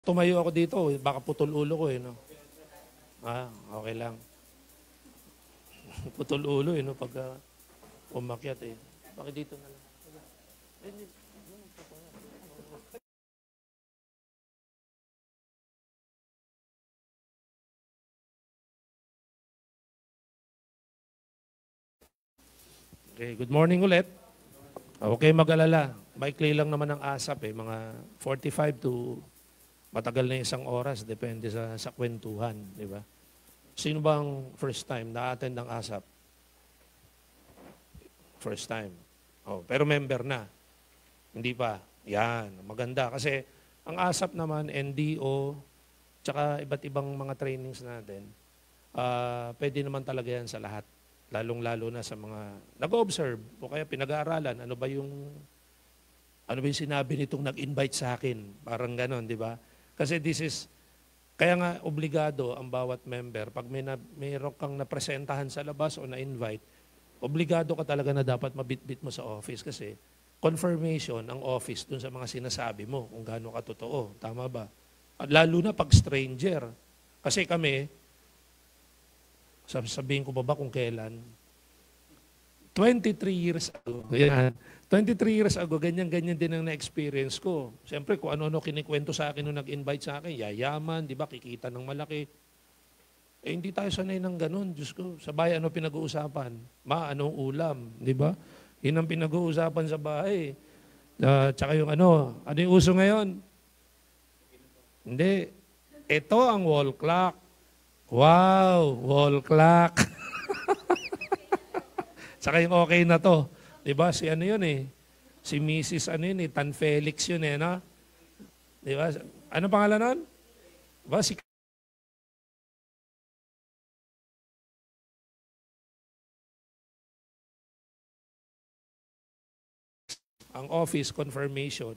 Tumayo ako dito, baka putol ulo ko eh, no? Okay lang. Putol ulo eh, no? Pagka umakyat eh. Bakit dito na lang? Okay, good morning ulit. Okay, mag-alala. Maikli lang naman ang ASAP eh. Mga 45 to matagal na isang oras. Depende sa kwentuhan, di ba? Sino bang first time na-attend ng ASAP? First time. Oh, pero member na. Hindi pa. Yan, maganda. Kasi ang ASAP naman, NDO, tsaka iba't ibang mga trainings natin, pwede naman talaga yan sa lahat. Lalong-lalo na sa mga nag-observe o kaya pinag-aaralan, ano ba yung sinabi nitong nag-invite sa akin? Parang ganon, di ba? Kasi kaya nga obligado ang bawat member, pag mayroon kang napresentahan sa labas o na-invite, obligado ka talaga na dapat mabitbit mo sa office kasi confirmation ang office dun sa mga sinasabi mo kung gaano ka totoo. Tama ba? At lalo na pag stranger. Kasi kami, sabihin ko ba kung kailan? 23 years ago. Yan. 23 years ago, ganyan-ganyan din ang na-experience ko. Siyempre, kung ano-ano kinikwento sa akin nung nag-invite sa akin, yayaman, di ba, kikita ng malaki. Eh, hindi tayo sanay ng ganun, Diyos ko. Sa bahay, ano pinag-uusapan? Anong ulam, di ba? Yun ang pinag-uusapan sa bahay. Tsaka yung ano yung uso ngayon? Hindi. Ito ang wall clock. Wow, wall clock. Saka yung okay na to. Diba? Si ano yun eh. Si Mrs. ano yun eh. Tan Felix yun eh. No? Diba? Ano pangalan nun? Diba? Ang office confirmation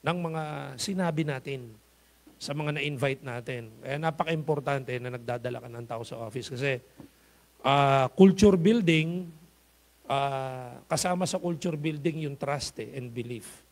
ng mga sinabi natin sa mga na-invite natin. Kaya napaka-importante na nagdadala ka ng tao sa office kasi culture building, kasama sa culture building yung trust and belief.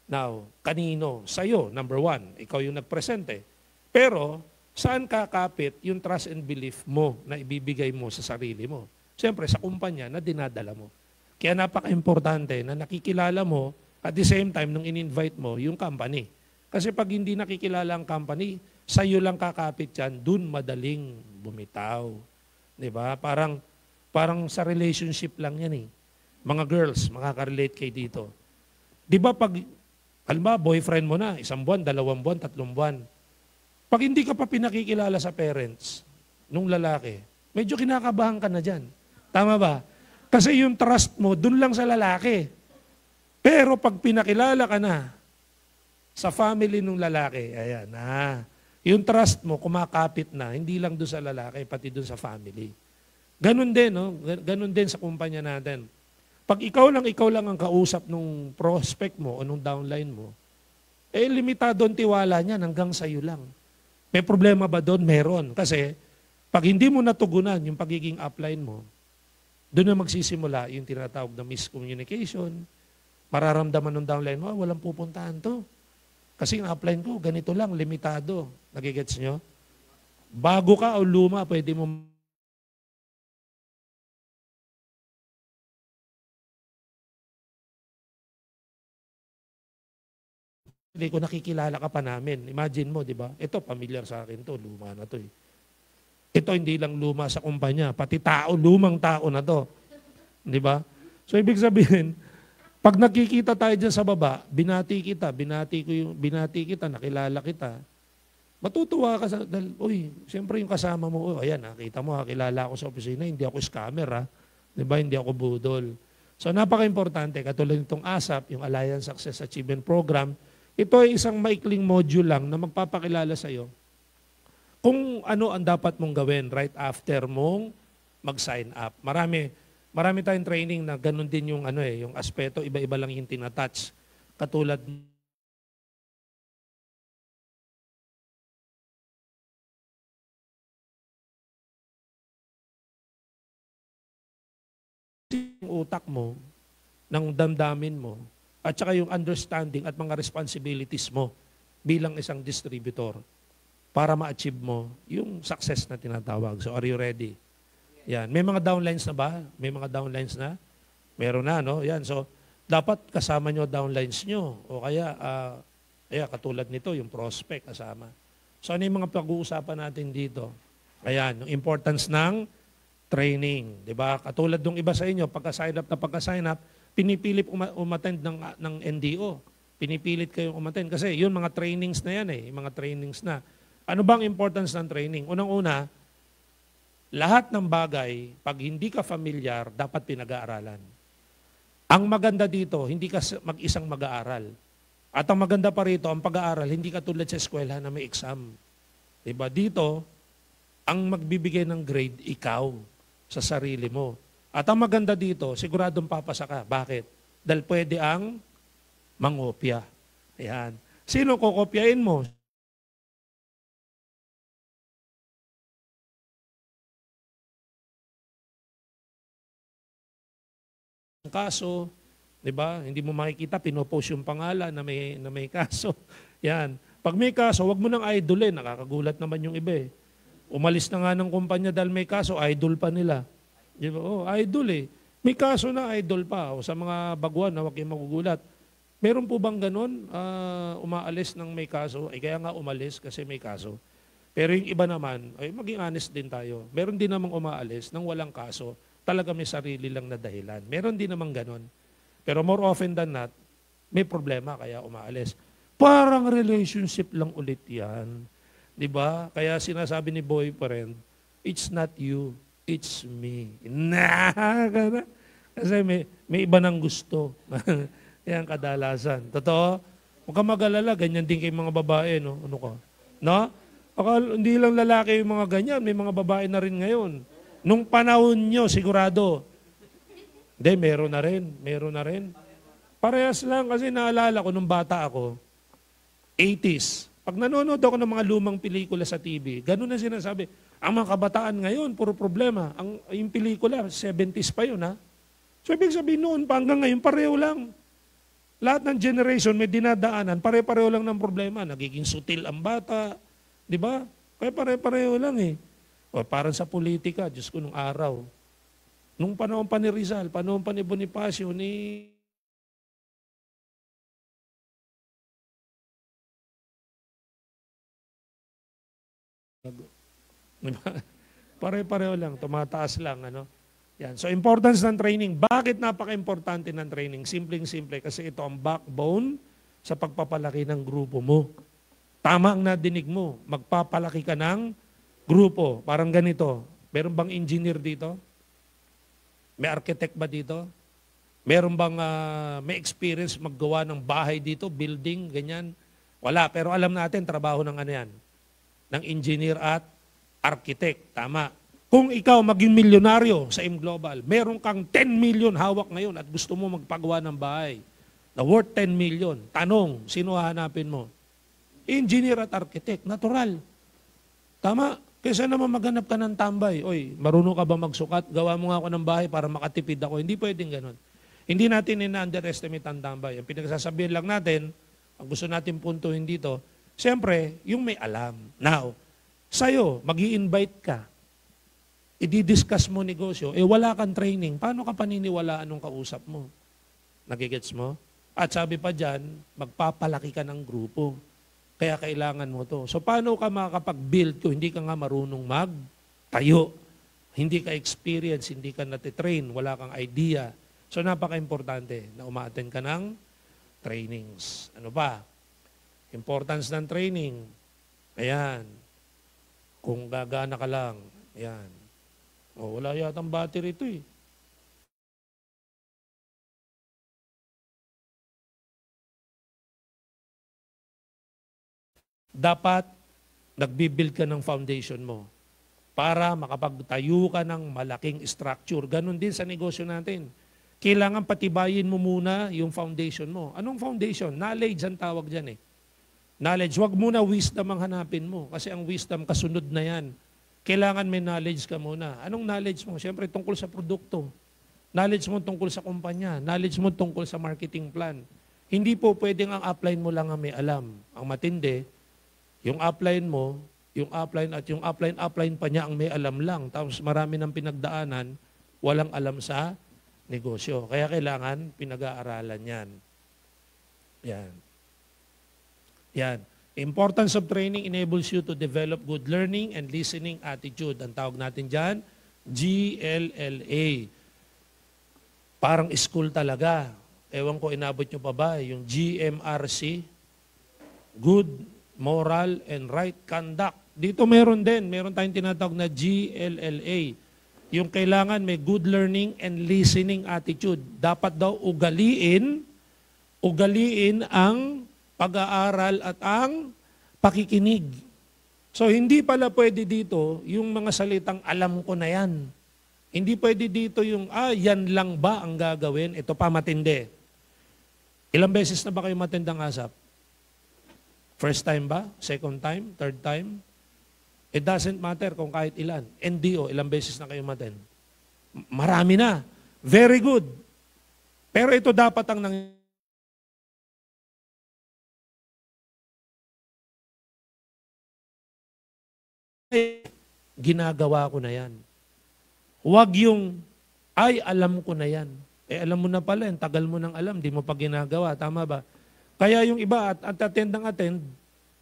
Now, kanino? Sa'yo, number one. Ikaw yung nagpresente. Pero, saan kakapit yung trust and belief mo na ibibigay mo sa sarili mo? Siyempre, sa kumpanya na dinadala mo. Kaya napaka-importante na nakikilala mo at the same time nung in-invite mo yung company. Kasi pag hindi nakikilala ang company, sa'yo lang kakapit yan, dun madaling bumitaw. Diba? Parang sa relationship lang yan eh. Mga girls, makaka-relate kayo dito. Diba pag, boyfriend mo na, 1 buwan, 2 buwan, 3 buwan. Pag hindi ka pa pinakikilala sa parents nung lalaki, medyo kinakabahan ka na dyan. Tama ba? Kasi yung trust mo, dun lang sa lalaki. Pero pag pinakilala ka na, sa family ng lalaki, ayan, yung trust mo, kumakapit na, hindi lang doon sa lalaki, pati doon sa family. Ganun din, no? Ganun din sa kumpanya natin. Pag ikaw lang ang kausap nung prospect mo o nung downline mo, limitado ang tiwala niyan hanggang sa'yo lang. May problema ba doon? Meron. Kasi, pag hindi mo natugunan yung pagiging upline mo, doon na magsisimula yung tinatawag na miscommunication, mararamdaman ng downline mo, walang pupuntahan to. Kasi yung upline ko, ganito lang, limitado. Nagigets nyo? Bago ka o luma, pwede mo hindi ko nakikilala ka pa namin. Imagine mo, di ba? Ito, familiar sa akin to, luma na to eh. Ito hindi lang luma sa kumpanya, pati tao, lumang tao na to. Di ba? So ibig sabihin, pag nakikita tayo dyan sa baba, binati kita, nakilala kita, matutuwa ka sa, siyempre yung kasama mo, ayan, nakita mo, kilala ako sa opisina, hindi ako scammer, diba? Hindi ako budol. So napaka-importante, katulad nitong ASAP, yung Alliance Success Achievement Program, ito ay isang maikling module lang na magpapakilala sa iyo kung ano ang dapat mong gawin right after mong mag-sign up. Marami tayong training na ganun din yung yung aspeto, iba-iba lang yung tinatouch. Katulad yung utak mo, ng damdamin mo, at saka yung understanding at mga responsibilities mo. bilang isang distributor para ma-achieve mo yung success na tinatawag. So are you ready? Yan. May mga downlines na ba? May mga downlines na? Meron na, no? Yan. So dapat kasama nyo downlines nyo. O kaya, katulad nito, yung prospect kasama. So ano yung mga pag-uusapan natin dito? Ayan, yung importance ng training. Diba? Katulad ng iba sa inyo, pagka-sign up, pinipilit umattend ng NDO. Pinipilit kayong umattend. Kasi yun, mga trainings na yan yung mga trainings na. Ano bang importance ng training? Unang-una, lahat ng bagay, pag hindi ka familiar, dapat pinag-aaralan. Ang maganda dito, hindi ka mag-isang mag-aaral. At ang maganda pa rito, ang pag-aaral, hindi ka tulad sa eskwela na may exam. Diba? Dito, ang magbibigay ng grade, ikaw, sa sarili mo. At ang maganda dito, siguradong papasa ka. Bakit? Dahil pwede ang mangopya. Ayan. Sino kokopyain mo? Kaso, 'di ba? Hindi mo makikita pinopost yung pangalan na may kaso. Yan. Pag may kaso, wag mo nang idolin, nakakagulat naman yung iba eh. Umalis na nga ng kumpanya dahil may kaso, idol pa nila. Di ba? Oh, idol eh. May kaso na idol pa. O sa mga baguhan na wag kayong magugulat. Meron po bang ganun? Umaalis ng may kaso? Kaya nga umalis kasi may kaso. Pero yung iba naman, maging honest din tayo. Meron din namang umaalis nang walang kaso. Talaga may sarili lang na dahilan. Meron din naman ganon. Pero more often than not, may problema kaya umaalis. Parang relationship lang ulit yan. Diba? Kaya sinasabi ni boyfriend, it's not you, it's me. Kasi may iba ng gusto. Yan kadalasan. Totoo? Huwag ka mag-alala, ganyan din kay mga babae. No? Ano ka? No? Hindi lang lalaki yung mga ganyan, may mga babae na rin ngayon. Nung panahon nyo, sigurado. Hindi, meron na rin. Meron na rin. Parehas lang kasi naalala ko nung bata ako, 80s. Pag nanonood ako ng mga lumang pelikula sa TV, ganun na sinasabi. Ang mga kabataan ngayon, puro problema. Yung pelikula, 70s pa yun, ha? So, ibig sabihin noon, pa hanggang ngayon, pareho lang. Lahat ng generation may dinadaanan, pare-pareho lang ng problema. Nagiging sutil ang bata. Di ba? Kaya pare-pareho lang eh. O, parang sa politika, Diyos ko, nung araw. Nung panahon pa ni Rizal, panahon pa ni Bonifacio, pare-pareho lang, tumataas lang. Ano? Yan. So, importance ng training. Bakit napaka-importante ng training? Simpleng-simple, kasi ito ang backbone sa pagpapalaki ng grupo mo. Tama ang nadinig mo. Magpapalaki ka ng grupo. Parang ganito. Meron bang engineer dito? May architect ba dito? Meron bang may experience maggawa ng bahay dito, building, ganyan? Wala. Pero alam natin, trabaho ng ano yan? Ng engineer at architect. Tama. Kung ikaw maging milyonaryo sa M-Global, meron kang 10 million hawak ngayon at gusto mo magpagawa ng bahay na worth 10 million. Tanong, sino hahanapin mo? Engineer at architect. Natural. Tama. Kaysa naman maghanap ka ng tambay. Oy, marunong ka ba magsukat? Gawa mo nga ako ng bahay para makatipid ako. Hindi pwedeng ganun. Hindi natin ina-underestimate ang tambay. Ang pinagsasabihin lang natin, ang gusto natin puntuhin dito, siyempre, yung may alam. Now, sa'yo, mag-i-invite ka. I-discuss mo negosyo. Wala kang training. Paano ka paniniwalaan nung kausap mo? Nagigets mo? At sabi pa dyan, magpapalaki ka ng grupo. Kaya kailangan mo to. So paano ka makakapag-build kung hindi ka nga marunong mag-tayo? Hindi ka experience, hindi ka natitrain, wala kang idea. So napaka-importante na umaattend ka ng trainings. Ano ba? Importance ng training. Ayan. Kung gagana ka lang. Ayan. Wala yatang battery ito eh. Dapat nagbibuild ka ng foundation mo para makapagtayo ka ng malaking structure. Ganon din sa negosyo natin. Kailangan patibayin mo muna yung foundation mo. Anong foundation? Knowledge ang tawag dyan eh. Knowledge. Huwag muna wisdom ang hanapin mo kasi ang wisdom kasunod na yan. Kailangan may knowledge ka muna. Anong knowledge mo? Siyempre tungkol sa produkto. Knowledge mo tungkol sa kumpanya. Knowledge mo tungkol sa marketing plan. Hindi po pwedeng ang upline mo lang ang may alam. Ang matindi, yung upline mo, yung upline at yung upline pa niya ang may alam lang. Tapos marami ng pinagdaanan, walang alam sa negosyo. Kaya kailangan pinag-aaralan yan. Yan. Yan. Importance of training enables you to develop good learning and listening attitude. Ang tawag natin dyan, GLLA. Parang school talaga. Ewan ko, inabot nyo pa ba? Yung GMRC, Good Moral and Right Conduct. Dito meron din. Meron tayong tinatawag na GLLA. Yung kailangan may good learning and listening attitude. Dapat daw ugaliin ang pag-aaral at ang pakikinig. So hindi pala pwede dito yung mga salitang alam ko na yan. Hindi pwede dito yung, yan lang ba ang gagawin? Ito pa matindi. Ilang beses na ba kayo matindang asap? First time ba? Second time? Third time? It doesn't matter kung kahit ilan. NDO, ilang beses na kayo matind? Marami na. Very good. Pero ito dapat ang ginagawa ko na yan. Huwag yung, alam ko na yan. Alam mo na pala, tagal mo nang alam, di mo pa ginagawa. Tama ba? Kaya yung iba at attend,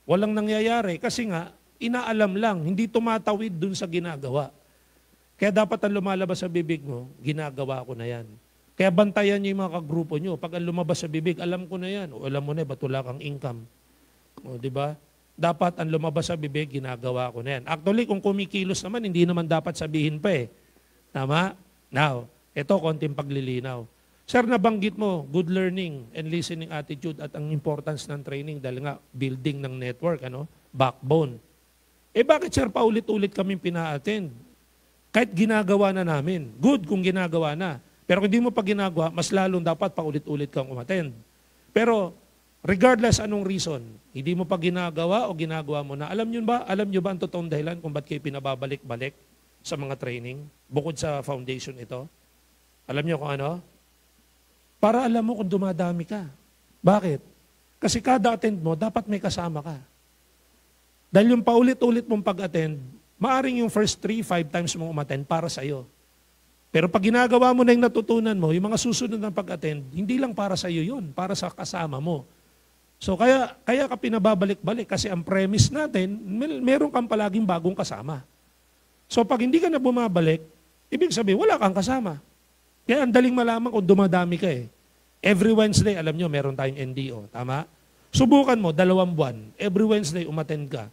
walang nangyayari kasi nga, inaalam lang, hindi tumatawid dun sa ginagawa. Kaya dapat ang lumalabas sa bibig mo, ginagawa ko na yan. Kaya bantayan niyo yung mga kagrupo niyo. Pag ang lumabas sa bibig, alam ko na yan. O alam mo na, ba't wala kang income? O, di ba? Dapat ang lumabas sa bibig, ginagawa ko na yan. Actually, kung kumikilos naman, hindi naman dapat sabihin pa eh. Tama? Now, ito, konting paglilinaw. Sir, nabanggit mo, good learning and listening attitude at ang importance ng training dahil nga, building ng network, backbone. Bakit sir, paulit-ulit kaming pina-attend? Kahit ginagawa na namin. Good kung ginagawa na. Pero kung hindi mo pa ginagawa, mas lalong dapat paulit-ulit kang umattend. Pero, regardless anong reason, hindi mo pa ginagawa o ginagawa mo na, alam nyo ba ang totoong dahilan kung ba't kayo pinababalik-balik sa mga training, bukod sa foundation ito? Alam nyo kung ano? Para alam mo kung dumadami ka. Bakit? Kasi kada attend mo, dapat may kasama ka. Dahil yung paulit-ulit mong pag-attend, maaring yung first 3-5 times mong umattend para sa'yo. Pero pag ginagawa mo na yung natutunan mo, yung mga susunod na pag-attend, hindi lang para sa'yo yun, para sa kasama mo. So kaya ka pinababalik-balik kasi ang premise natin, meron kang palaging bagong kasama. So pag hindi ka na bumabalik, ibig sabihin wala kang kasama. Kaya ang daling malaman kung dumadami ka eh. Every Wednesday, alam nyo, meron tayong NDO. Tama? Subukan mo, 2 buwan. Every Wednesday, umattend ka.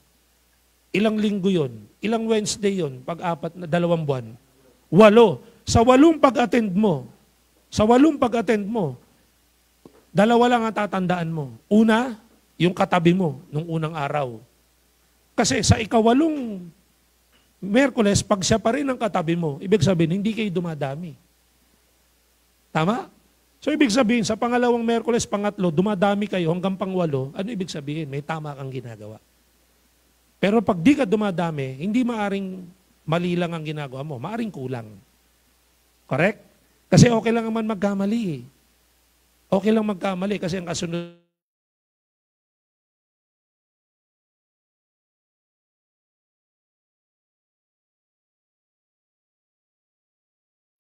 Ilang linggo yun? Ilang Wednesday yun? Pag 2 buwan? 8. Sa 8 pag-attend mo, 2 lang ang tatandaan mo. Una, yung katabi mo nung unang araw. Kasi sa ika-8 Miyerkules, pag siya pa rin ang katabi mo, ibig sabihin, hindi kayo dumadami. Tama? So ibig sabihin, sa pangalawang Miyerkules, pangatlo, dumadami kayo hanggang pang-8, ano ibig sabihin? May tama kang ginagawa. Pero pag di ka dumadami, hindi maaring mali lang ang ginagawa mo, maaring kulang. Correct? Kasi okay lang naman magkamali. Okay lang magkamali kasi ang kasunod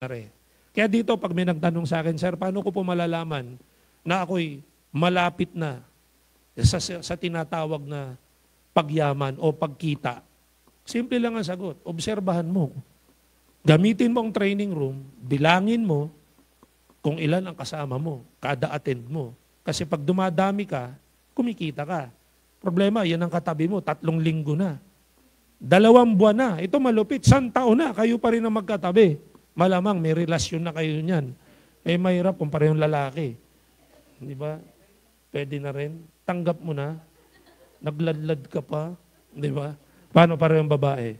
na rin. Kaya dito, pag may nagtanong sa akin, Sir, paano ko po malalaman na ako'y malapit na sa tinatawag na pagyaman o pagkita? Simple lang ang sagot. Obserbahan mo. Gamitin mo ang training room, bilangin mo kung ilan ang kasama mo, kada attend mo. Kasi pag dumadami ka, kumikita ka. Problema, yan ang katabi mo, 3 linggo na. 2 buwan na. Ito malupit, 1 taon na, kayo pa rin ang magkatabi. Malamang may relasyon na kayo niyan. Mahirap kung parehong lalaki. Di ba? Pwede na rin. Tanggap mo na. Nagladlad ka pa. Di ba? Paano parehong babae?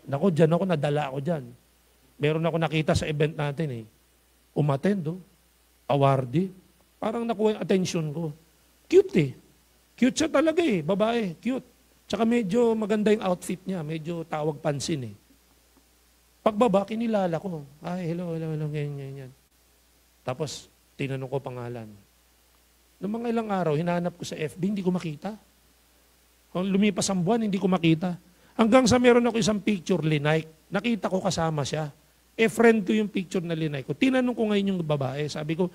Naku, dyan ako, nadala ako dyan. Meron ako nakita sa event natin eh. Umattend, awardee. Parang nakuha yung attention ko. Cute eh. Cute siya talaga eh, babae. Cute. Tsaka medyo maganda yung outfit niya. Medyo tawag pansin eh. Pagbaba, kinilala ko. Ay, hello, ganyan. Tapos, tinanong ko pangalan. Noong mga ilang araw, hinahanap ko sa FB, hindi ko makita. Kung lumipas ang buwan, hindi ko makita. Hanggang sa meron ako isang picture, linike. Nakita ko kasama siya. Friend ko yung picture na linike ko. Tinanong ko ngayon yung babae. Sabi ko,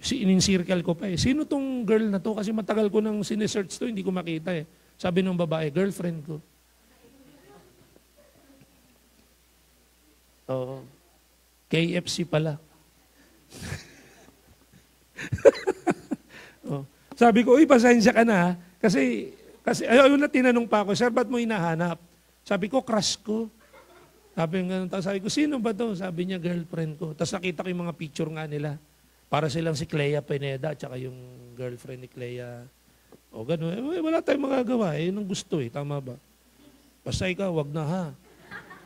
in-circle ko pa eh. Sino tong girl na to? Kasi matagal ko nang sinesearch to, hindi ko makita eh. Sabi ng babae, girlfriend ko. Oo. KFC pala. Oh. Sabi ko, uy, pasensya ka na ha. Kasi ayun na tinanong pa ako, sir, ba't mo hinahanap? Sabi ko, crush ko. Sabi ko, sino ba to? Sabi niya, girlfriend ko. Tapos nakita ko yung mga picture nga nila. Para silang si Clea Pineda at saka yung girlfriend ni Clea. O gano'n. Wala tayong magagawa. Yun ang gusto eh. Tama ba? Basta ikaw, wag na ha.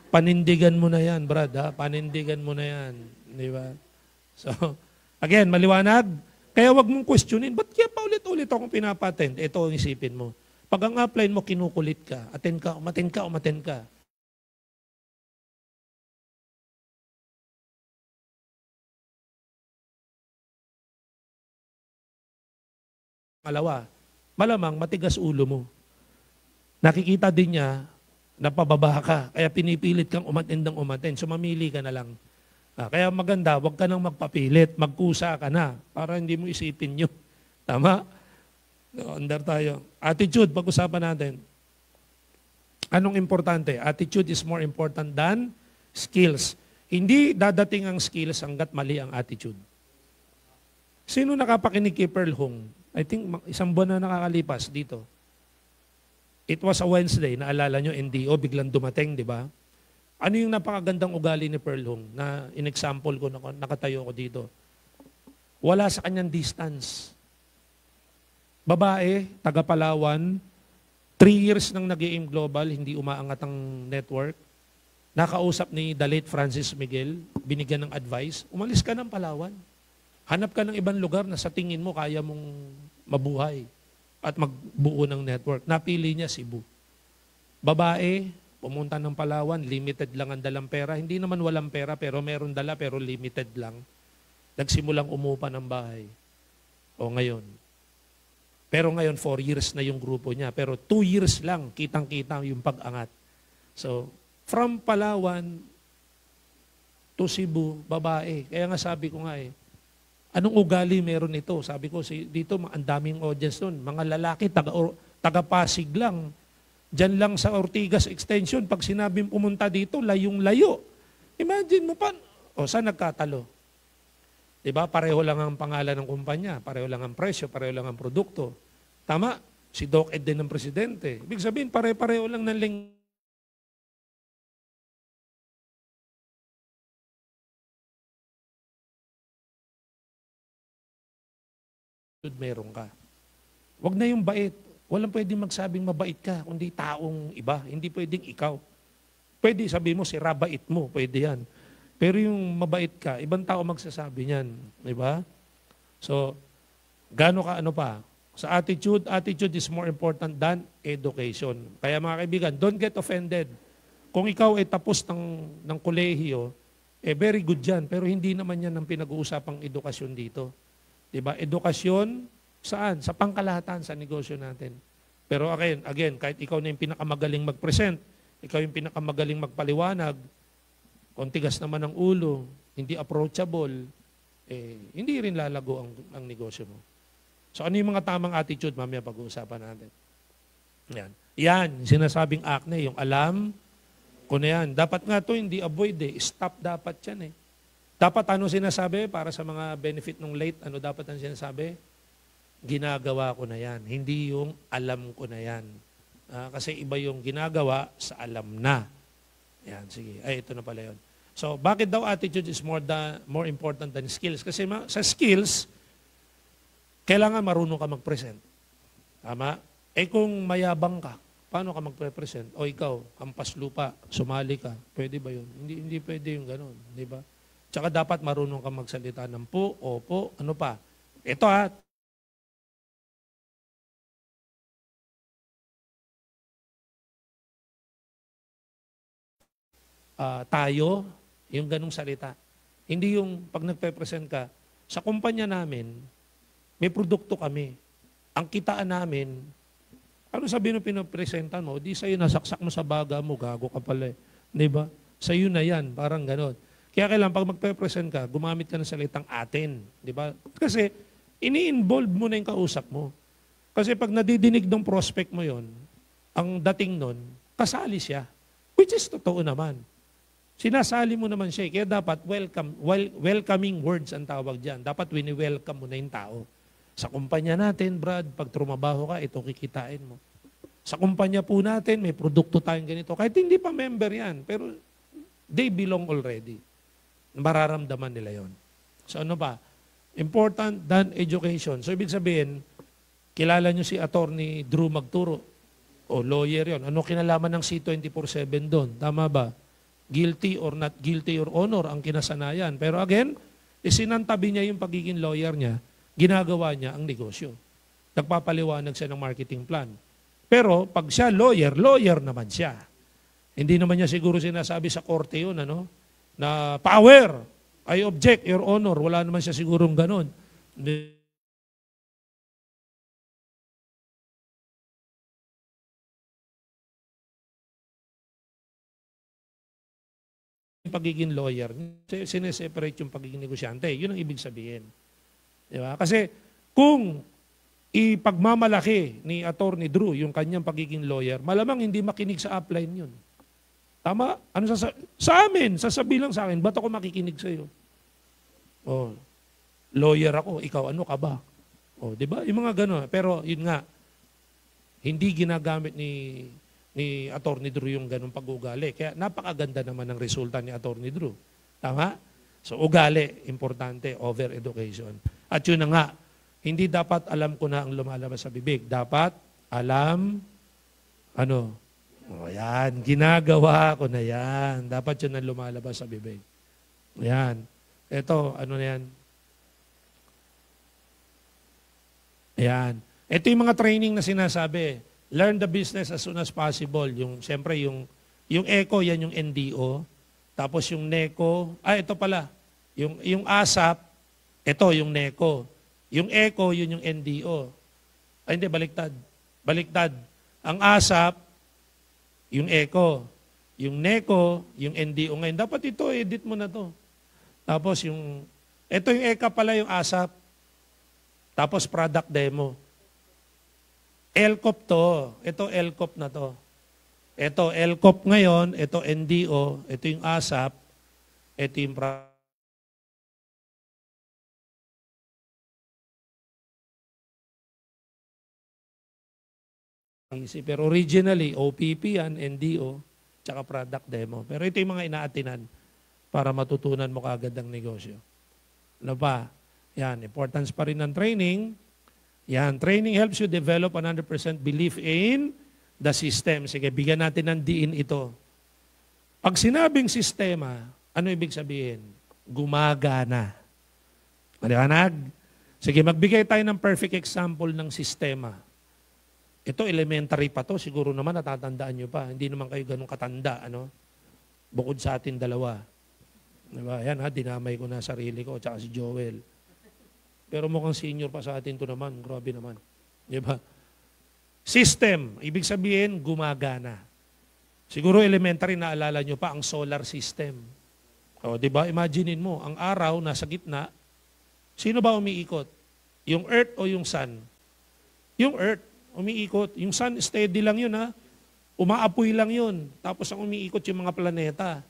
Panindigan mo na yan, Brad. Ha? Panindigan mo na yan. Di ba? So, again, maliwanag. Kaya wag mong questionin. Ba't kaya paulit-ulit akong pinapatend? Ito ang isipin mo. Pag ang upline mo, kinukulit ka. Attend ka, umattend ka, umattend ka. Malawa, malamang matigas ulo mo. Nakikita din niya na pababa ka, kaya pinipilit kang umattend ng umattend. So mamili ka na lang. Kaya maganda, wag ka nang magpapilit, magkusa ka na para hindi mo isipin yun. Tama? Under tayo. Attitude, pag-usapan natin. Anong importante? Attitude is more important than skills. Hindi dadating ang skills hanggat mali ang attitude. Sino nakapakinig kay Pearl Hong? I think isang buwan na nakakalipas dito. It was a Wednesday, naalala nyo, NDO, biglang dumating, di ba? Ano yung napakagandang ugali ni Pearl Hong na in-example ko, nakatayo ko dito? Wala sa kanyang distance. Babae, taga Palawan, 3 years nang nag-i-aim global, hindi umaangat ang network. Nakausap ni the late Francis Miguel, binigyan ng advice, umalis ka ng Palawan. Hanap ka ng ibang lugar na sa tingin mo kaya mong mabuhay at magbuo ng network. Napili niya Cebu. Babae, pumunta ng Palawan, limited lang ang dalang pera. Hindi naman walang pera, pero meron dala, pero limited lang. Nagsimulang umupa ng bahay. O ngayon. Pero ngayon, 4 years na yung grupo niya. Pero 2 years lang, kitang-kita yung pag-angat. So, from Palawan to Cebu, babae. Kaya nga sabi ko nga anong ugali meron ito? Sabi ko, dito ang daming audience nun. Mga lalaki, taga-Pasig lang. Diyan lang sa Ortigas Extension, pag sinabing pumunta dito, layong-layo. Imagine mo pa, saan nagkatalo? Diba? Pareho lang ang pangalan ng kumpanya, pareho lang ang presyo, pareho lang ang produkto. Tama? Si Doc Ed din ng presidente. Ibig sabihin, pare-pareho lang ng meron ka. Wag na yung bait. Walang pwedeng magsabing mabait ka, kundi taong iba. Hindi pwedeng ikaw. Pwede sabihin mo, sira bait mo. Pwede yan. Pero yung mabait ka, ibang tao magsasabi niyan. Diba? So, gaano ka ano pa? Sa attitude is more important than education. Kaya mga kaibigan, don't get offended. Kung ikaw ay tapos ng kolehiyo, very good yan. Pero hindi naman yan ang pinag-uusapang edukasyon dito. Diba? Edukasyon, saan? Sa pangkalahatan, sa negosyo natin. Pero again, kahit ikaw na yung pinakamagaling mag-present, ikaw yung pinakamagaling magpaliwanag, kung tigas naman ang ulo, hindi approachable, hindi rin lalago ang negosyo mo. So ano yung mga tamang attitude, mamaya pag-uusapan natin. Yan, sinasabing acne, yung alam ko na yan. Dapat nga to hindi avoid stop dapat yan Dapat ano sinasabi para sa mga benefit ng late, ano dapat ang sinasabi? Ginagawa ko na yan. Hindi yung alam ko na yan. Kasi iba yung ginagawa sa alam na. Yan, sige. Ito na pala yun. So, bakit daw attitude is more important than skills? Kasi sa skills, kailangan marunong ka mag-present. Tama? Kung mayabang ka, paano ka magpe-present? O ikaw, hampas lupa, sumali ka. Pwede ba yun? Hindi pwede yung ganun. Di ba? Tsaka dapat marunong ka magsalita ng po, opo, ano pa. Ito tayo, yung ganung salita. Hindi yung pag nagpe-present ka, sa kumpanya namin, may produkto kami. ang kitaan namin, ano sabihin ng pinapresentan mo? Di sa'yo nasaksak mo sa baga mo, gago ka pala eh. Di ba? Sa'yo na yan, parang ganon. Kaya kailangan pag magpe-present ka, gumamit ka ng salitang atin. Di ba? Kasi ini-involve mo na yung kausap mo. Kasi pag nadidinig ng prospect mo yon, ang dating nun, kasali siya. Which is totoo naman. Sinasali mo naman siya. Kaya dapat welcoming words ang tawag dyan. Dapat wini-welcome mo na yung tao. Sa kumpanya natin, Brad, pag trumabaho ka, ito kikitain mo. Sa kumpanya po natin, may produkto tayong ganito. Kahit hindi pa member yan, pero they belong already. Mararamdaman nila yon. So ano ba? Important than education. So ibig sabihin, kilala nyo si Attorney Drew Magturo o lawyer yon. Ano kinalaman ng C24/7 doon? Tama ba? Guilty or not guilty or honor ang kinasanayan. Pero again, isinantabi niya yung pagiging lawyer niya, ginagawa niya ang negosyo. Nagpapaliwanag siya ng marketing plan. Pero pag siya lawyer, lawyer naman siya. Hindi naman niya siguro sinasabi sa korte yun, ano? Na power, I object, your honor. Wala naman siya sigurong ganon. Pagiging lawyer, sineseparate yung pagiging negosyante. Yun ang ibig sabihin. Di ba? Kasi kung ipagmamalaki ni Attorney Drew yung kanyang pagiging lawyer, malamang hindi makinig sa upline yun. Tama? Ano sa amin, sasabihin lang sa akin, ba't ako makikinig sa iyo? Oh, lawyer ako, ikaw ano ka ba? Oh, di ba? Yung mga gano'n. Pero yun nga, hindi ginagamit ni Attorney Drew yung ganong pag-ugali. Kaya napakaganda naman ng resulta ni Attorney Drew. Tama? So ugali, importante over education. At yun na nga, hindi dapat alam ko na ang lumalabas sa bibig. Dapat alam, ano? O yan, ginagawa ko na yan. Dapat yun ang lumalabas sa bibig. Yan. Ito, ano na yan? Ayan. Ito yung mga training na sinasabi. Learn the business as soon as possible. Siyempre, yung ECO, yan yung NDO. Tapos yung NECO, ito pala. Yung ASAP, ito yung NECO. Yung ECO, yun yung NDO. Hindi, baliktad. Baliktad. Ang ASAP, yung ECO. Yung NECO, yung NDO. Ngayon, dapat ito, edit mo na to. Tapos ito yung ECA pala yung ASAP. Tapos product demo. LCOP to. Ito LCOP na to. Ito LCOP ngayon, ito NDO, ito yung ASAP, ito yung pero originally, OPP yan, NDO, tsaka product demo. Pero ito yung mga inaatinan para matutunan mo kaagad ang negosyo. Ano pa? Yan, importance pa rin ng training. Yan, training helps you develop 100% belief in the system. Sige, bigyan natin ng diin ito. Pag sinabing sistema, ano ibig sabihin? Gumagana. Maliwanag? Sige, magbigay tayo ng perfect example ng sistema. Ito, elementary pa to. Siguro naman natatandaan nyo pa. Hindi naman kayo ganun katanda, ano? Bukod sa atin dalawa. Diba? Yan ha, dinamay ko na sarili ko, tsaka si Joel. Pero mukhang senior pa sa atin to naman. Grabe naman. Diba? System, ibig sabihin, gumagana. Siguro elementary, naalala nyo pa ang solar system. O, diba? Imaginein mo, ang araw nasa gitna, sino ba umiikot? Yung earth o yung sun? Yung earth, umiikot. Yung sun, steady lang yun ha. Umaapoy lang yun. Tapos ang umiikot yung mga planeta.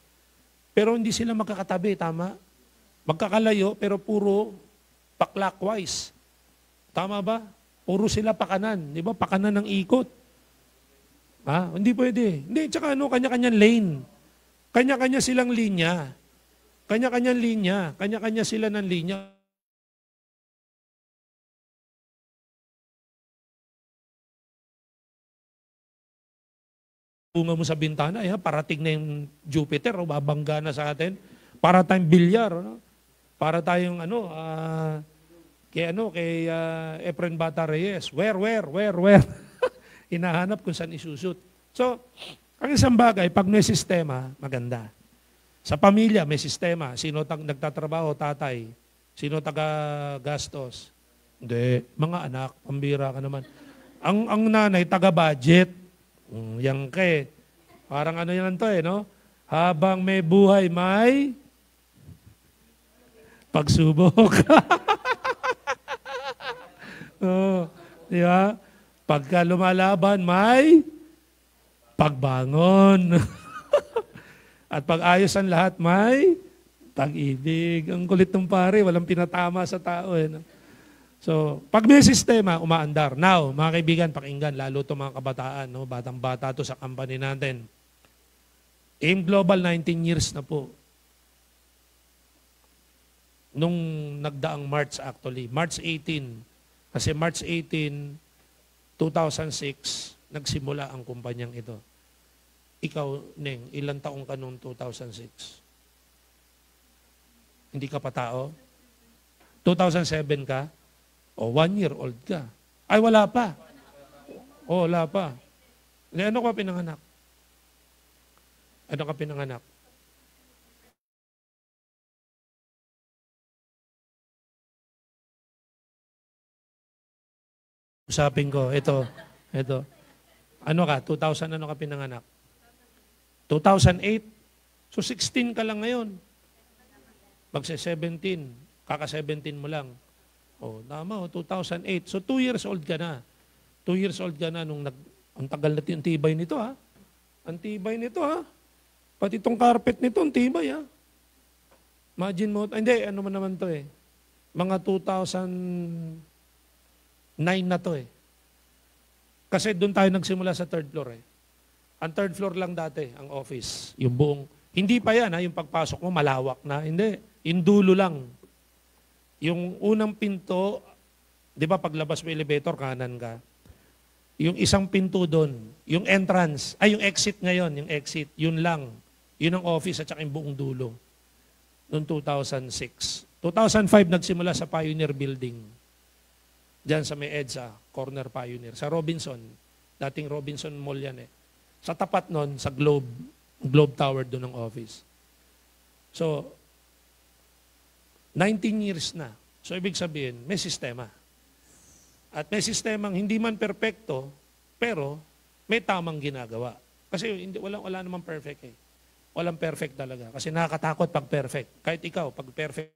Pero hindi sila magkakatabi, tama? Magkakalayo, pero puro pa-clockwise. Tama ba? Puro sila pakanan. Di ba? Pakanan ng ikot. Ha? Hindi pwede. Hindi, tsaka ano, kanya-kanyang lane. Kanya-kanya silang linya. Kanya-kanyang linya. Kanya-kanya sila ng linya. Bunga mo sa bintana, parating na yung Jupiter, o babangga na sa atin. Para tayong bilyar, ano? Para tayong kay Efren Bata Reyes. Where? Hinahanap kung saan isusut. So, ang isang bagay, pag may sistema, maganda. Sa pamilya, may sistema. Sino nagtatrabaho? Tatay. Sino taga-gastos? Hindi, mga anak, pambira ka naman. Ang nanay, taga-budget. Yang parang ano yan to no? Habang may buhay, may pagsubok. Di ba? Pagka lumalaban, may pagbangon. At pag ayos ang lahat, may pag-ibig. Ang kulit ng pare, walang pinatama sa tao. No? So, pag may sistema, umaandar. Now, mga kaibigan, pakinggan, lalo itong mga kabataan, no? Batang-bata to sa company natin. AIM Global, 19 years na po. Nung nagdaang March actually, March 18. Kasi March 18, 2006, nagsimula ang kumpanyang ito. Ikaw, Neng, ilang taong ka noong 2006? Hindi ka pa tao? 2007 ka? O 1 year old ka? Ay, wala pa. O, wala pa. Ano ka pinanganak? Ano ka pinanganak? Usapin ko, ito. Ano ka? 2000, ano ka pinanganak? 2008. So 16 ka lang ngayon. Magse-17. Kaka-17 mo lang. Oh, tama, 2008. So 2 years old ka na. 2 years old ka na nung ang tagal na ang tibay nito ha. Ang tibay nito ha. Pati itong carpet nito, ang tibay ha. Imagine mo, hindi, ano man naman to Mga 2009 na to Kasi doon tayo nagsimula sa third floor Ang third floor lang dati, ang office. Yung buong, hindi pa yan yung pagpasok mo malawak na. Hindi, yung dulo lang. Yung unang pinto, di ba paglabas mo elevator, kanan ka. Yung isang pinto doon, yung entrance, yung exit ngayon, yung exit, yun lang. Yun ang office at saka yung buong dulo. Noong 2006. 2005 nagsimula sa Pioneer Building. Diyan sa may EDSA, Corner Pioneer. Sa Robinson, dating Robinson Mall yan Sa tapat nun, sa Globe Tower doon ng office. So, 19 years na. So, ibig sabihin, may sistema. At may sistemang hindi man perpekto, pero may tamang ginagawa. Kasi wala namang perfect Walang perfect talaga. Kasi nakakatakot pag perfect. Kahit ikaw, pag perfect,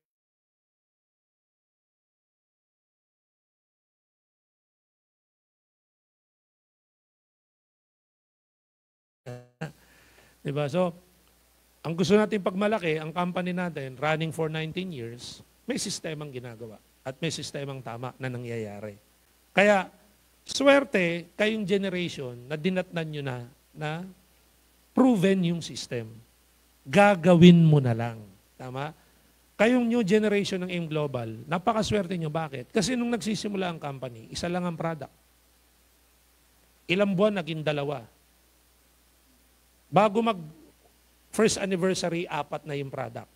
diba? So, ang gusto natin pagmalaki, ang company natin, running for 19 years, may sistemang ginagawa at may sistemang tama na nangyayari. Kaya, swerte kayong generation na dinatnan nyo na proven yung system. Gagawin mo na lang. Tama? Kayong new generation ng AIM Global, napakaswerte nyo. Bakit? Kasi nung nagsisimula ang company, isa lang ang product. Ilang buwan, naging 2. Bago first anniversary, 4 na yung product.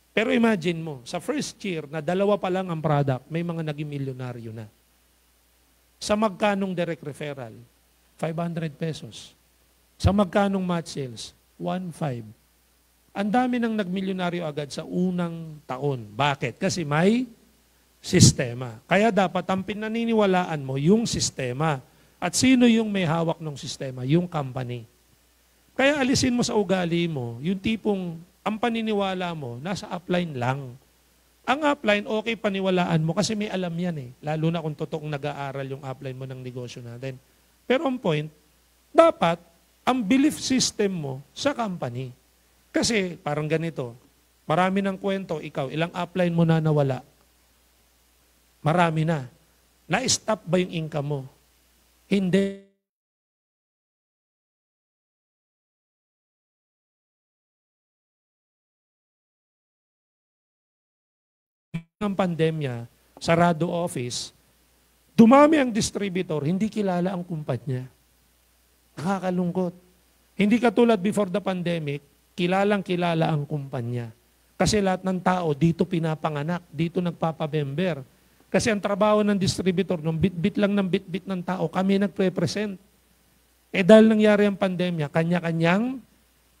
Pero imagine mo, sa first year, na 2 pa lang ang product, may mga naging milyonaryo na. Sa magkanong direct referral? 500 pesos. Sa magkanong match sales? 1.5. Ang dami nang nagmilyonaryo agad sa unang taon. Bakit? Kasi may sistema. Kaya dapat ang pinaniniwalaan mo yung sistema. At sino yung may hawak ng sistema? Yung company. Kaya alisin mo sa ugali mo, yung tipong ang paniniwala mo, nasa upline lang. Ang upline, okay paniwalaan mo kasi may alam yan Lalo na kung totoong nag-aaral yung upline mo ng negosyo natin. Pero on point, dapat ang belief system mo sa company. Kasi parang ganito, marami ng kwento, ikaw, ilang upline mo na nawala? Marami na. Na-stop ba yung income mo? Hindi. Ng pandemya, sarado office, dumami ang distributor, hindi kilala ang kumpanya. Nakakalungkot. Hindi katulad before the pandemic, kilalang-kilala ang kumpanya. Kasi lahat ng tao dito pinapanganak, dito nagpapabember. Kasi ang trabaho ng distributor, nung bit-bit lang ng bit-bit ng tao, kami nagpre-present. Dahil nangyari ang pandemya, kanya-kanyang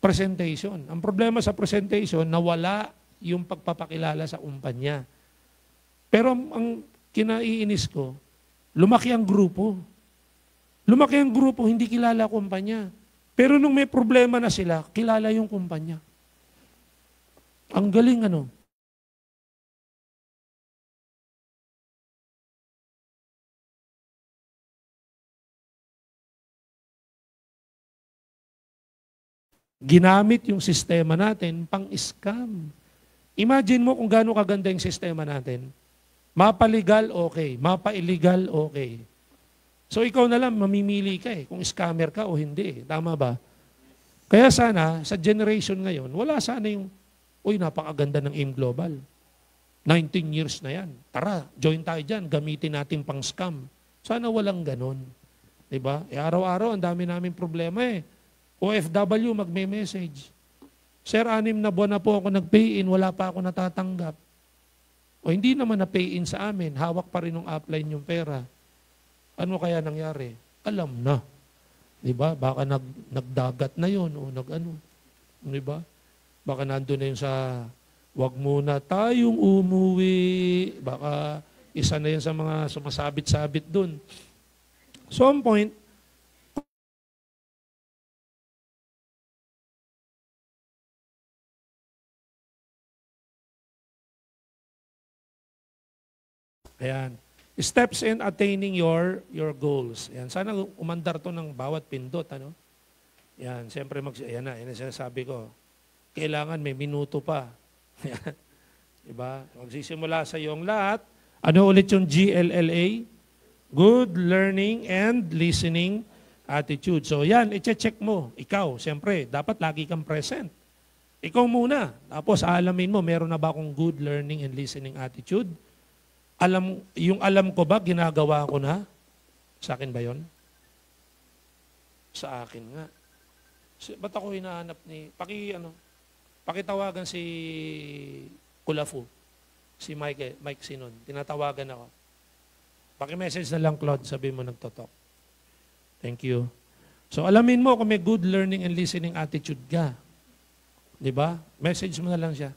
presentation. Ang problema sa presentation, nawala yung pagpapakilala sa kumpanya. Pero ang kinaiinis ko, lumaki ang grupo. Lumaki ang grupo, hindi kilala kumpanya. Pero nung may problema na sila, kilala yung kumpanya. Ang galing ano. Ginamit yung sistema natin pang-scam. Imagine mo kung gaano kaganda yung sistema natin. Mapa-legal, okay. Mapa-illegal, okay. So ikaw na lang, mamimili ka kung scammer ka o hindi. Tama ba? Kaya sana, sa generation ngayon, wala sana yung, uy, napakaganda ng AIM Global. 19 years na yan. Tara, join tayo dyan. Gamitin natin pang-scam. Sana walang ganon. Diba? Araw-araw, ang dami namin problema OFW magme-message. Sir, 6 na buwan na po ako nag-pay-in, wala pa ako natatanggap. O hindi naman na-pay-in sa amin, hawak pa rin ng upline yung pera. Ano kaya nangyari? Alam na. Diba? Baka nagdagat na yun o nag-ano. Diba? Baka nandun na yun sa wag muna tayong umuwi. Baka isa na yun sa mga sumasabit-sabit dun. So, on point, ayan. Steps in attaining your goals. Ayan. Sana umandar to ng bawat pindot. Ano? Ayan. Siyempre, ayan na sinasabi ko. Kailangan may minuto pa. Ayan. Diba? Magsisimula sa iyong lahat. Ano ulit yung GLLA? Good Learning and Listening Attitude. So yan, i-check mo. Ikaw, siyempre, dapat lagi kang present. Ikaw muna. Tapos alamin mo, meron na ba akong good learning and listening attitude? Yung alam ko ba, ginagawa ko na? Sa akin ba yon? Sa akin nga. Ba't ako hinahanap ni... Pakitawagan si Kulafu. Si Mike Sinon. Tinatawagan ako. Paki-message na lang, Claude. Sabi mo nagtotok. Thank you. So, alamin mo kung may good learning and listening attitude ka. Diba? Message mo na lang siya.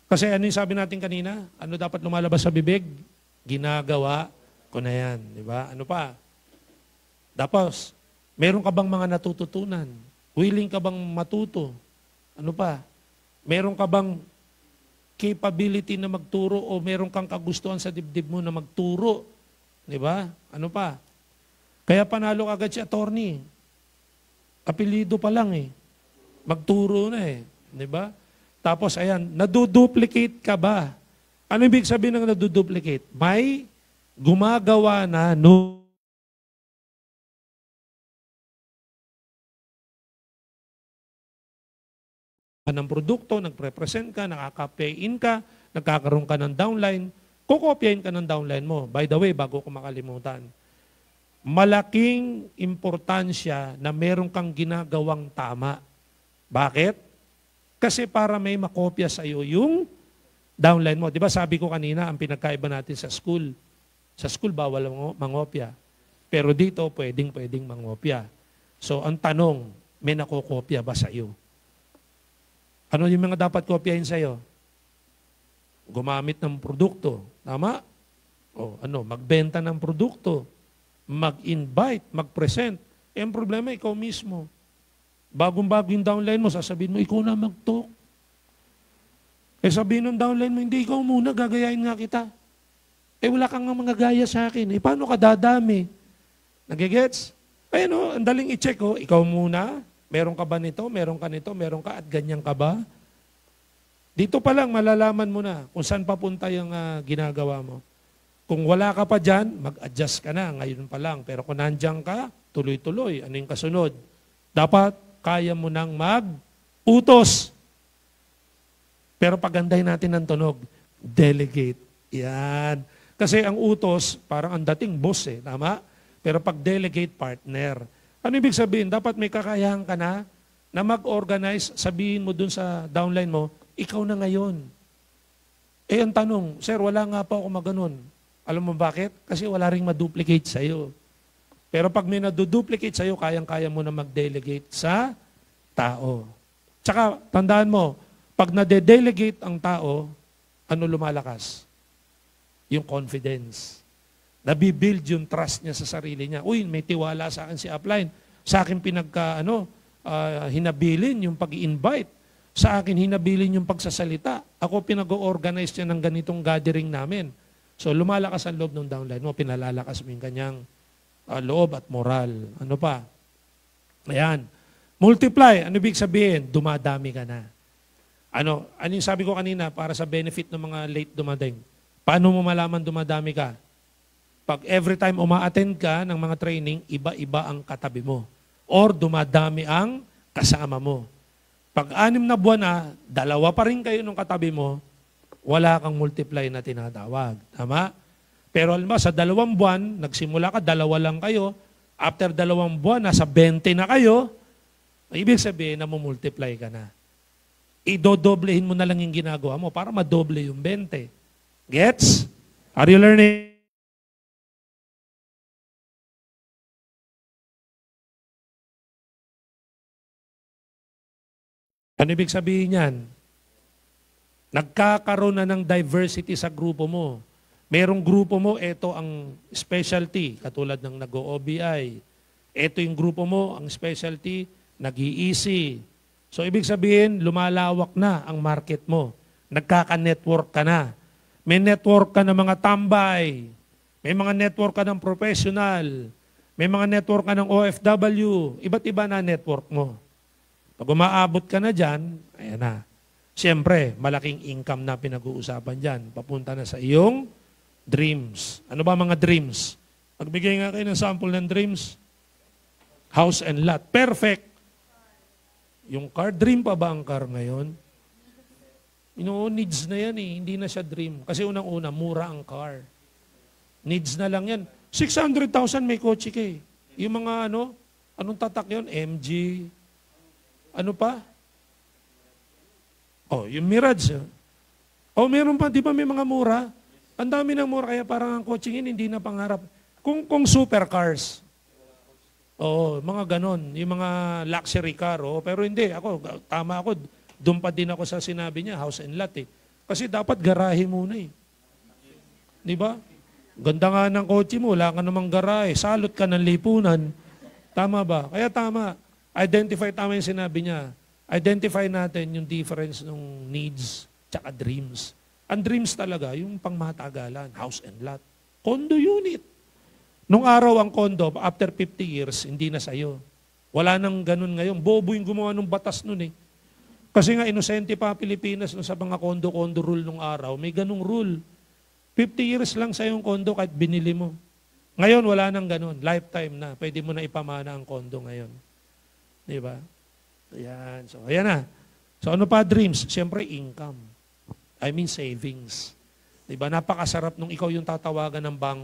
Kasi ano yung sabi natin kanina? Ano dapat lumalabas sa bibig? Ginagawa ko na yan. Di ba? Ano pa? Tapos, meron ka bang mga natututunan? Willing ka bang matuto? Ano pa? Meron ka bang capability na magturo o meron kang kagustuhan sa dibdib mo na magturo? Di ba? Ano pa? Kaya panalo agad si attorney. Apelido pa lang Magturo na Di ba? Tapos, ayan, naduduplicate ka ba? Ano ibig sabihin ng naduduplicate? May gumagawa na ng produkto, nagpre-present ka, nakaka-pay-in ka, nagkakaroon ka ng downline, kukopyahin ka ng downline mo. By the way, bago ko makalimutan, malaking importansya na meron kang ginagawang tama. Bakit? Kasi para may makopya sa iyo yung downline mo. Di ba sabi ko kanina, ang pinagkaiba natin sa school. Sa school, bawal mangopya. Pero dito, pwedeng mangopya. So, ang tanong, may nakokopya ba sa iyo? Ano yung mga dapat kopyahin sa iyo? Gumamit ng produkto. Tama? O, magbenta ng produkto. Mag-invite, mag-present. Ang problema, ikaw mismo. Bagong-bago yung downline mo, sasabihin mo, ikaw na mag-talk. Sabihin ng downline mo, hindi, ikaw muna, gagayain nga kita. Wala kang mga gaya sa akin. Paano ka dadami? Nagigets? Ang daling i-check, ikaw muna, meron ka ba nito, meron ka nito, meron ka, at ganyan ka ba? Dito pa lang, malalaman mo na kung saan papunta yung ginagawa mo. Kung wala ka pa dyan, mag-adjust ka na, ngayon pa lang. Pero kung nandiyan ka, tuloy-tuloy. Ano yung kasunod? Dapat, kaya mo nang mag-utos. Pero paganday natin ng tunog, delegate. Yan. Kasi ang utos, parang ang dating boss tama? Pero pag delegate, partner. Ano ibig sabihin? Dapat may kakayahan ka na mag-organize, sabihin mo dun sa downline mo, ikaw na ngayon. Ang tanong, sir, wala nga pa ako maganon. Alam mo bakit? Kasi wala ring maduplicate sa'yo. Pero pag may naduduplicate sa'yo, kayang-kaya mo na mag-delegate sa tao. Tsaka, tandaan mo, pag nade-delegate ang tao, ano lumalakas? Yung confidence. Nabibuild yung trust niya sa sarili niya. Uy, may tiwala sa akin si upline. Sa akin hinabilin yung pag-i-invite. Sa akin hinabilin yung pagsasalita. Ako pinag-organize niya ng ganitong gathering namin. So lumalakas ang loob ng downline mo, pinalalakas mo yung kanyang loob at moral. Ano pa? Ayan. Multiply. Ano ibig sabihin? Dumadami ka na. Ano yung sabi ko kanina para sa benefit ng mga late dumating? Paano mo malaman dumadami ka? Pag every time uma-attend ka ng mga training, iba-iba ang katabi mo. Or dumadami ang kasama mo. Pag 6 na buwan na, 2 pa rin kayo ng katabi mo, wala kang multiply na tinatawag. Tama? Pero alam mo, sa 2 buwan, nagsimula ka, 2 lang kayo. After 2 buwan, nasa 20 na kayo. Ibig sabihin na multiply ka na. Idodoblehin mo na lang yung ginagawa mo para madoble yung 20. Gets? Are you learning? Ano ibig sabihin yan? Nagkakaroon na ng diversity sa grupo mo. Merong grupo mo, ito ang specialty, katulad ng nag-OBI. Ito yung grupo mo, ang specialty, nag-EEC. So ibig sabihin, lumalawak na ang market mo. Nagkaka-network ka na. May network ka ng mga tambay. May mga network ka ng professional. May mga network ka ng OFW. Iba't iba na network mo. Pag umaabot ka na dyan, ayan na. Siyempre, malaking income na pinag-uusapan dyan. Papunta na sa iyong dreams. Ano ba mga dreams? Magbigay nga kayo ng sample ng dreams. House and lot. Perfect. Yung car, dream pa ba ang car ngayon? Needs na yan eh. Hindi na siya dream. Kasi unang-una, mura ang car. Needs na lang yan. 600,000 may kotse ka eh. Yung mga anong tatak yun? MG. Ano pa? Yung Mirage. Meron pa, di ba may mga mura? Ang dami ng mura, kaya parang ang coaching hindi na pangarap. Kung supercars. Mga ganon. Yung mga luxury car. Pero hindi, tama ako. Doon pa din ako sa sinabi niya, house and lot eh. Kasi dapat garahe muna eh. Di ba? Ganda nga ng kotse mo, wala ka namang garahe. Salot ka ng lipunan. Tama ba? Kaya tama. Identify, tama yung sinabi niya. Identify natin yung difference ng needs tsaka dreams. Ang dreams talaga, yung pangmatagalan, house and lot. Condo unit. Nung araw ang condo, after 50 years, hindi na sa'yo. Wala nang ganun ngayon. Bobo yung gumawa ng batas nun eh. Kasi nga, inosente pa Pilipinas nung sa mga condo rule nung araw, may ganung rule. 50 years lang sa'yo yung condo kahit binili mo. Ngayon, wala nang ganun. Lifetime na. Pwede mo na ipamana ang condo ngayon. Di ba? Ayan. So, ayan na. So, ano pa dreams? Siyempre, income. I mean, savings. Di ba? Napakasarap nung ikaw yung tatawagan ng bank.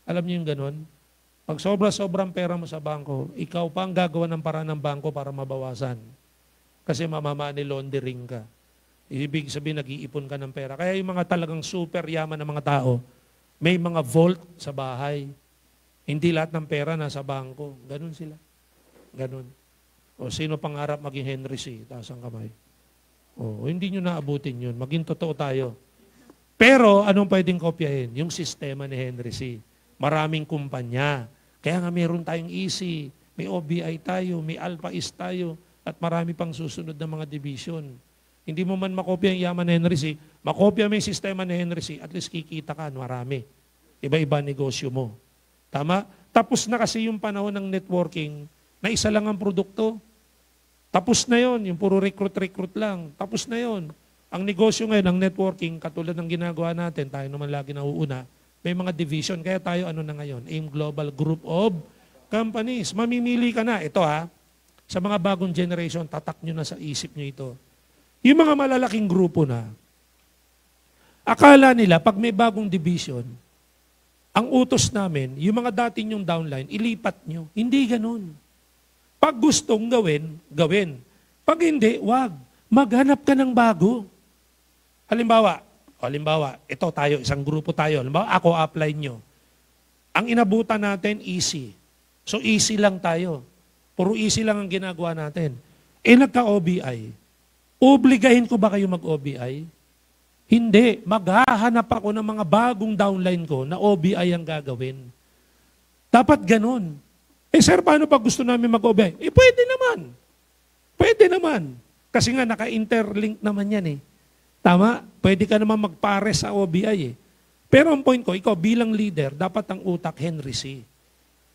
Alam niyo yung ganun? Pag sobrang pera mo sa bangko, ikaw pa ang gagawa ng paraan ng bangko para mabawasan. Kasi mamamani laundering ka. Ibig sabihin, nag-iipon ka ng pera. Kaya yung mga talagang super yaman ng mga tao, may mga vault sa bahay. Hindi lahat ng pera nasa bangko. Ganun sila. Ganun. Sino pangarap maging Henry C? Taas ang kamay. Hindi nyo naabutin yun. Maging totoo tayo. Pero, anong pwedeng kopyahin? Yung sistema ni Henry C. Maraming kumpanya. Kaya nga meron tayong EC, may OBI tayo, may Alpha East tayo, at marami pang susunod na mga division. Hindi mo man makopya yung yaman ni Henry C. Makopya mo yung sistema ni Henry C. At least kikita ka, marami. Iba-iba negosyo mo. Tama? Tapos na kasi yung panahon ng networking na isa lang ang produkto. Tapos na yon, yung puro recruit lang. Tapos na yon. Ang negosyo ngayon, ang networking, katulad ng ginagawa natin, tayo naman lagi nauuna, may mga division. Kaya tayo na ngayon? AIM Global Group of Companies. Mamimili ka na. Ito sa mga bagong generation, tatak nyo na sa isip nyo ito. Yung mga malalaking grupo na, akala nila, pag may bagong division, ang utos namin, yung mga dati nyong downline, ilipat nyo. Hindi ganun. Pag gustong gawin, gawin. Pag hindi, wag. Maghanap ka ng bago. Halimbawa, ito tayo, isang grupo tayo. Halimbawa, ako apply nyo. Ang inabutan natin, easy. So easy lang tayo. Puro easy lang ang ginagawa natin. Nagka-OBI. Obligahin ko ba kayo mag-OBI? Hindi. Maghahanap ako ng mga bagong downline ko na OBI ang gagawin. Dapat ganun. Sir, paano pag gusto namin mag-OBI? Pwede naman. Pwede naman. Kasi nga, naka-interlink naman yan eh. Tama? Pwede ka naman magpare sa OBI eh. Pero ang point ko, ikaw bilang leader, dapat ang utak Henry C.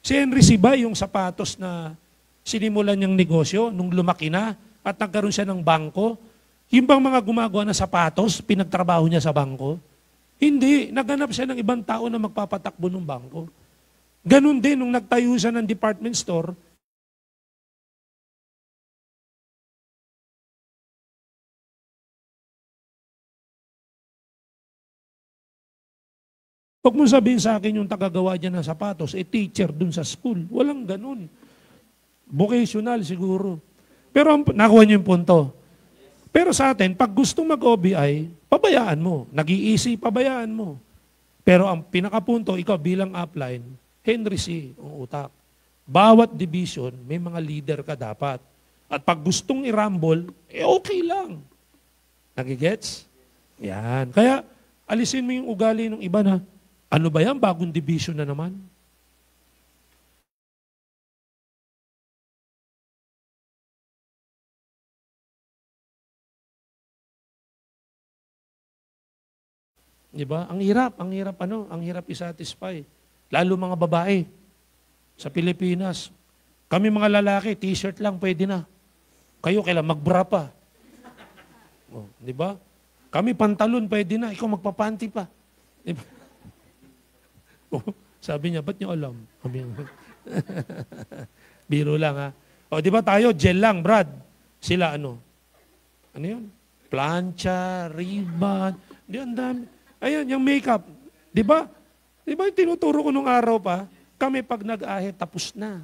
Si Henry C ba yung sapatos na sinimulan niyang negosyo nung lumaki na at nagkaroon siya ng bangko? Yung bang mga gumagawa ng sapatos, pinagtrabaho niya sa bangko? Hindi. Naghanap siya ng ibang tao na magpapatakbo ng bangko. Ganun din, nung nagtayo siya ng department store, huwag mo sabihin sa akin yung tagagawa dyan ng sapatos, teacher dun sa school. Walang ganun. Vocational siguro. Pero nakuha niyo yung punto. Pero sa atin, pag gusto mag-OBI, pabayaan mo. Nag-iisi, pabayaan mo. Pero ang pinakapunto, ikaw bilang upline, Henry C. ang utak. Bawat division, may mga leader ka dapat. At pag gustong i-rumble, okay lang. Nagigets? Yan. Kaya, alisin mo yung ugali ng iba na, ano ba yan? Bagong division na naman. Di ba? Ang hirap i-satisfy. Lalo mga babae sa Pilipinas. Kami mga lalaki, t-shirt lang pwede na. Kayo kailan magbra pa. Oh, di ba? Kami pantalon pwede na, ikaw magpapanti pa. Diba? Oh, sabi niya, ba't niyo alam? Biro lang ha. O di ba tayo, gel lang, Brad. Sila ano? Ano yun? Plancha, ribbon. Di ang dami. Ayun, yung makeup. Di ba? Di ba tinuturo ko nung araw pa? Kami pag nag-ahit, tapos na.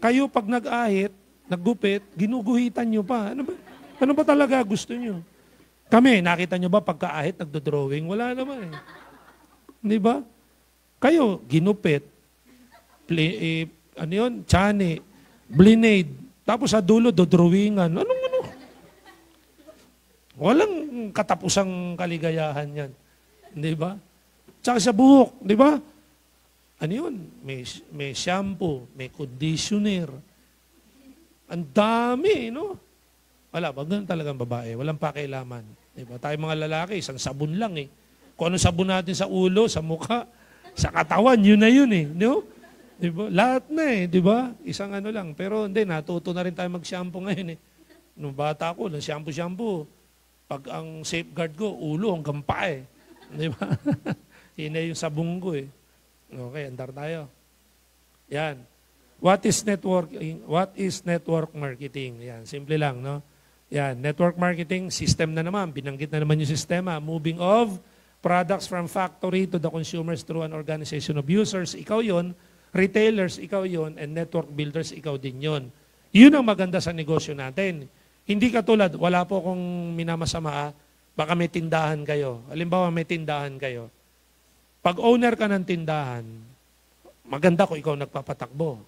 Kayo pag nag-ahit, naggupit, ginuguhitan nyo pa. Ano ba talaga gusto nyo? Kami, nakita nyo ba pagka-ahit, nagdo-drawing? Wala naman eh. Di ba? Kayo, ginupit, ano yun, tsani, blinade, tapos sa dulo, dodrawingan. Anong? Walang katapusang kaligayahan yan. Di ba? Tsaka sa buhok, di ba? Ano yun? May shampoo, may conditioner. Ang dami, no? Wala, wag ganun talagang babae. Walang pakialaman. Di ba? Tayo mga lalaki, isang sabon lang eh. Kung ano sabon natin sa ulo, sa mukha, sa katawan, yun na yun eh. No? Di ba? Lahat na eh, di ba? Isang ano lang. Pero hindi, natuto na rin tayo mag-shampoo ngayon eh. Nung bata ko, ng shampoo. Pag ang safeguard ko, ulo hanggang paa eh. Di ba? Yun na yung sabong ko eh. Okay, andar tayo. Yan. What is networking? What is network marketing? Yan, simple lang, no? Yan, network marketing, system na naman. Binanggit na naman yung sistema. Moving of products from factory to the consumers through an organization of users. Ikaw yon, retailers, ikaw yon, and network builders, ikaw din yon. Yun ang maganda sa negosyo natin. Hindi katulad, wala po akong minamasama, baka may tindahan kayo. Halimbawa, may tindahan kayo. Pag owner ka ng tindahan, maganda kung ikaw nagpapatakbo.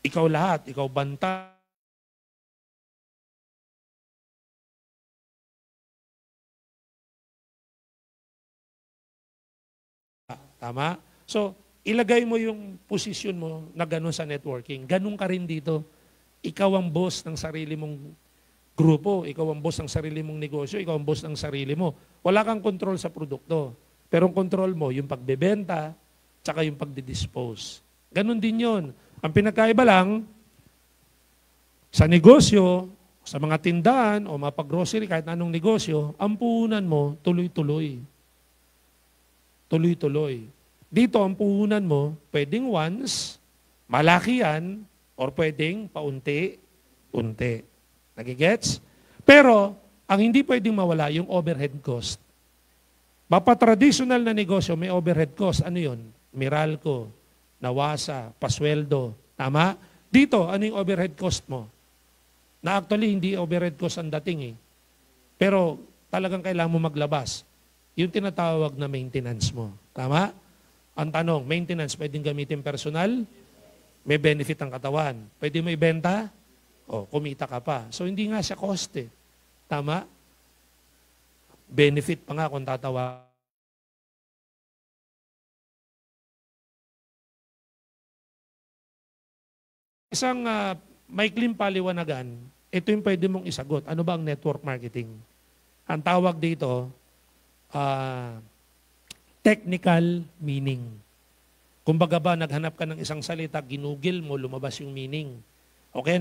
Ikaw lahat, ikaw banta. Tama? So, ilagay mo yung posisyon mo na ganun sa networking. Ganun ka rin dito. Ikaw ang boss ng sarili mong grupo. Ikaw ang boss ng sarili mong negosyo. Ikaw ang boss ng sarili mo. Wala kang control sa produkto. Pero ang control mo, yung pagbebenta, tsaka yung pagdidispose. Ganun din yon. Ang pinagkaiba lang, sa negosyo, sa mga tindahan, o mapag-grocery, kahit anong negosyo, ang puhunan mo, tuloy-tuloy. Tuloy-tuloy. Dito, ang puhunan mo, pwedeng once, malaki yan, or pwedeng paunti-unti. Nagigets? Pero, ang hindi pwedeng mawala, yung overhead cost. Mapa-traditional na negosyo, may overhead cost. Ano yun? Meralco, Nawasa, pasweldo. Tama? Dito, ano yung overhead cost mo? Na actually, hindi overhead cost ang dating eh. Pero, talagang kailangan mo maglabas. Yung tinatawag na maintenance mo. Tama? Ang tanong, maintenance, pwedeng gamitin personal? May benefit ang katawan. Pwede mo ibenta? O, kumita ka pa. So, hindi nga siya cost eh. Tama? Benefit pa nga kung tatawa. Isang maikling paliwanagan, ito yung pwede mong isagot. Ano ba ang network marketing? Ang tawag dito, technical meaning. Kumbaga ba, naghanap ka ng isang salita, ginugil mo, lumabas yung meaning. Okay,